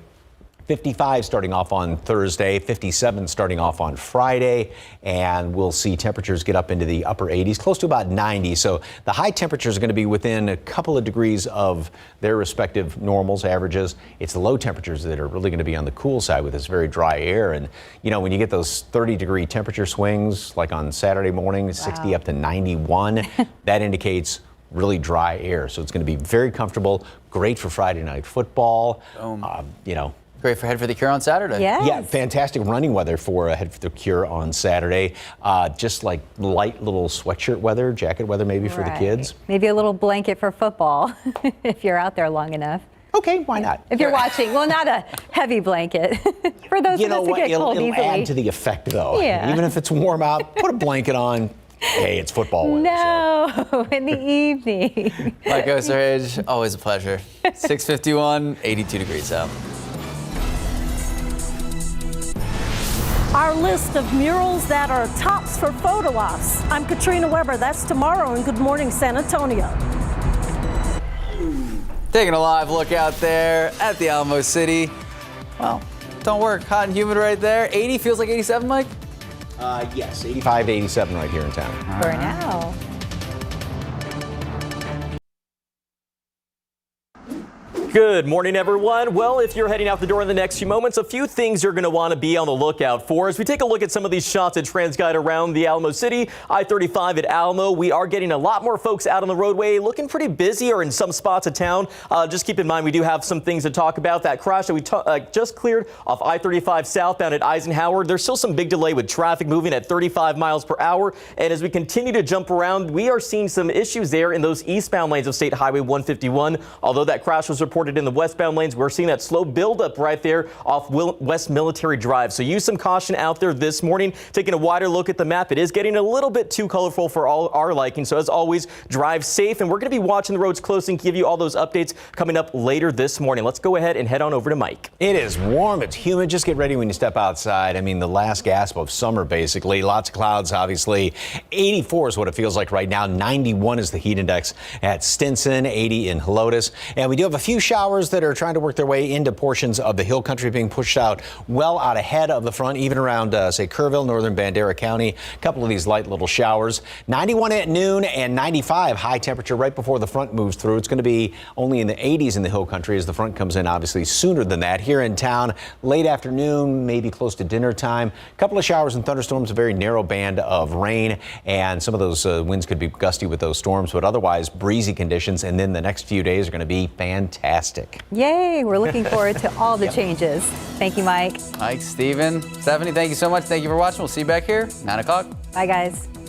Speaker 4: 55 starting off on Thursday, 57 starting off on Friday, and we'll see temperatures get up into the upper 80s, close to about 90. So the high temperatures are going to be within a couple of degrees of their respective normals, averages. It's the low temperatures that are really going to be on the cool side with this very dry air. And, you know, when you get those 30-degree temperature swings, like on Saturday morning, 60 up to 91, that indicates really dry air. So it's going to be very comfortable, great for Friday night football, you know.
Speaker 2: Great for Head for the Cure on Saturday.
Speaker 3: Yes.
Speaker 4: Yeah, fantastic running weather for Head for the Cure on Saturday. Just like light little sweatshirt weather, jacket weather maybe for the kids.
Speaker 3: Maybe a little blanket for football if you're out there long enough.
Speaker 4: Okay, why not?
Speaker 3: If you're watching, well, not a heavy blanket for those of us who get cold
Speaker 4: It'll
Speaker 3: easily.
Speaker 4: add to the effect, though.
Speaker 3: Yeah.
Speaker 4: Even if it's warm out, put a blanket on. Hey, it's football weather.
Speaker 3: No, in the evening.
Speaker 2: Mike Osterhage, always a pleasure. 6:51, 82 degrees out.
Speaker 12: Our list of murals that are tops for photo ops. I'm Katrina Weber. That's tomorrow, and Good Morning San Antonio.
Speaker 2: Taking a live look out there at the Alamo City. Well, don't work. Hot and humid right there. 80 feels like 87, Mike?
Speaker 4: Yes, 85 to 87 right here in town.
Speaker 3: For now.
Speaker 18: Good morning, everyone. Well, if you're heading out the door in the next few moments, a few things you're going to want to be on the lookout for. As we take a look at some of these shots at TransGuide around the Alamo City, I-35 at Alamo, we are getting a lot more folks out on the roadway, looking pretty busy or in some spots of town. Just keep in mind, we do have some things to talk about. That crash that we just cleared off I-35 southbound at Eisenhower, there's still some big delay with traffic moving at 35 miles per hour. And as we continue to jump around, we are seeing some issues there in those eastbound lanes of State Highway 151. Although that crash was reported in the westbound lanes, we're seeing that slow buildup right there off West Military Drive. So use some caution out there this morning. Taking a wider look at the map, it is getting a little bit too colorful for all our liking. So as always, drive safe. And we're going to be watching the roads closely and give you all those updates coming up later this morning. Let's go ahead and head on over to Mike.
Speaker 4: It is warm. It's humid. Just get ready when you step outside. I mean, the last gasp of summer, basically. Lots of clouds, obviously. 84 is what it feels like right now. 91 is the heat index at Stinson, 80 in Helotes. And we do have a few showers that are trying to work their way into portions of the hill country, being pushed out well out ahead of the front, even around, say, Kerrville, northern Bandera County. A couple of these light little showers. 91 at noon and 95 high temperature right before the front moves through. It's going to be only in the 80s in the hill country as the front comes in, obviously, sooner than that. Here in town, late afternoon, maybe close to dinner time. A couple of showers and thunderstorms, a very narrow band of rain, and some of those winds could be gusty with those storms, but otherwise breezy conditions. And then the next few days are going to be fantastic.
Speaker 3: Yay, we're looking forward to all the changes. Thank you, Mike.
Speaker 2: Mike, Steven, Stephanie, thank you so much. Thank you for watching. We'll see you back here, 9 o'clock.
Speaker 3: Bye, guys.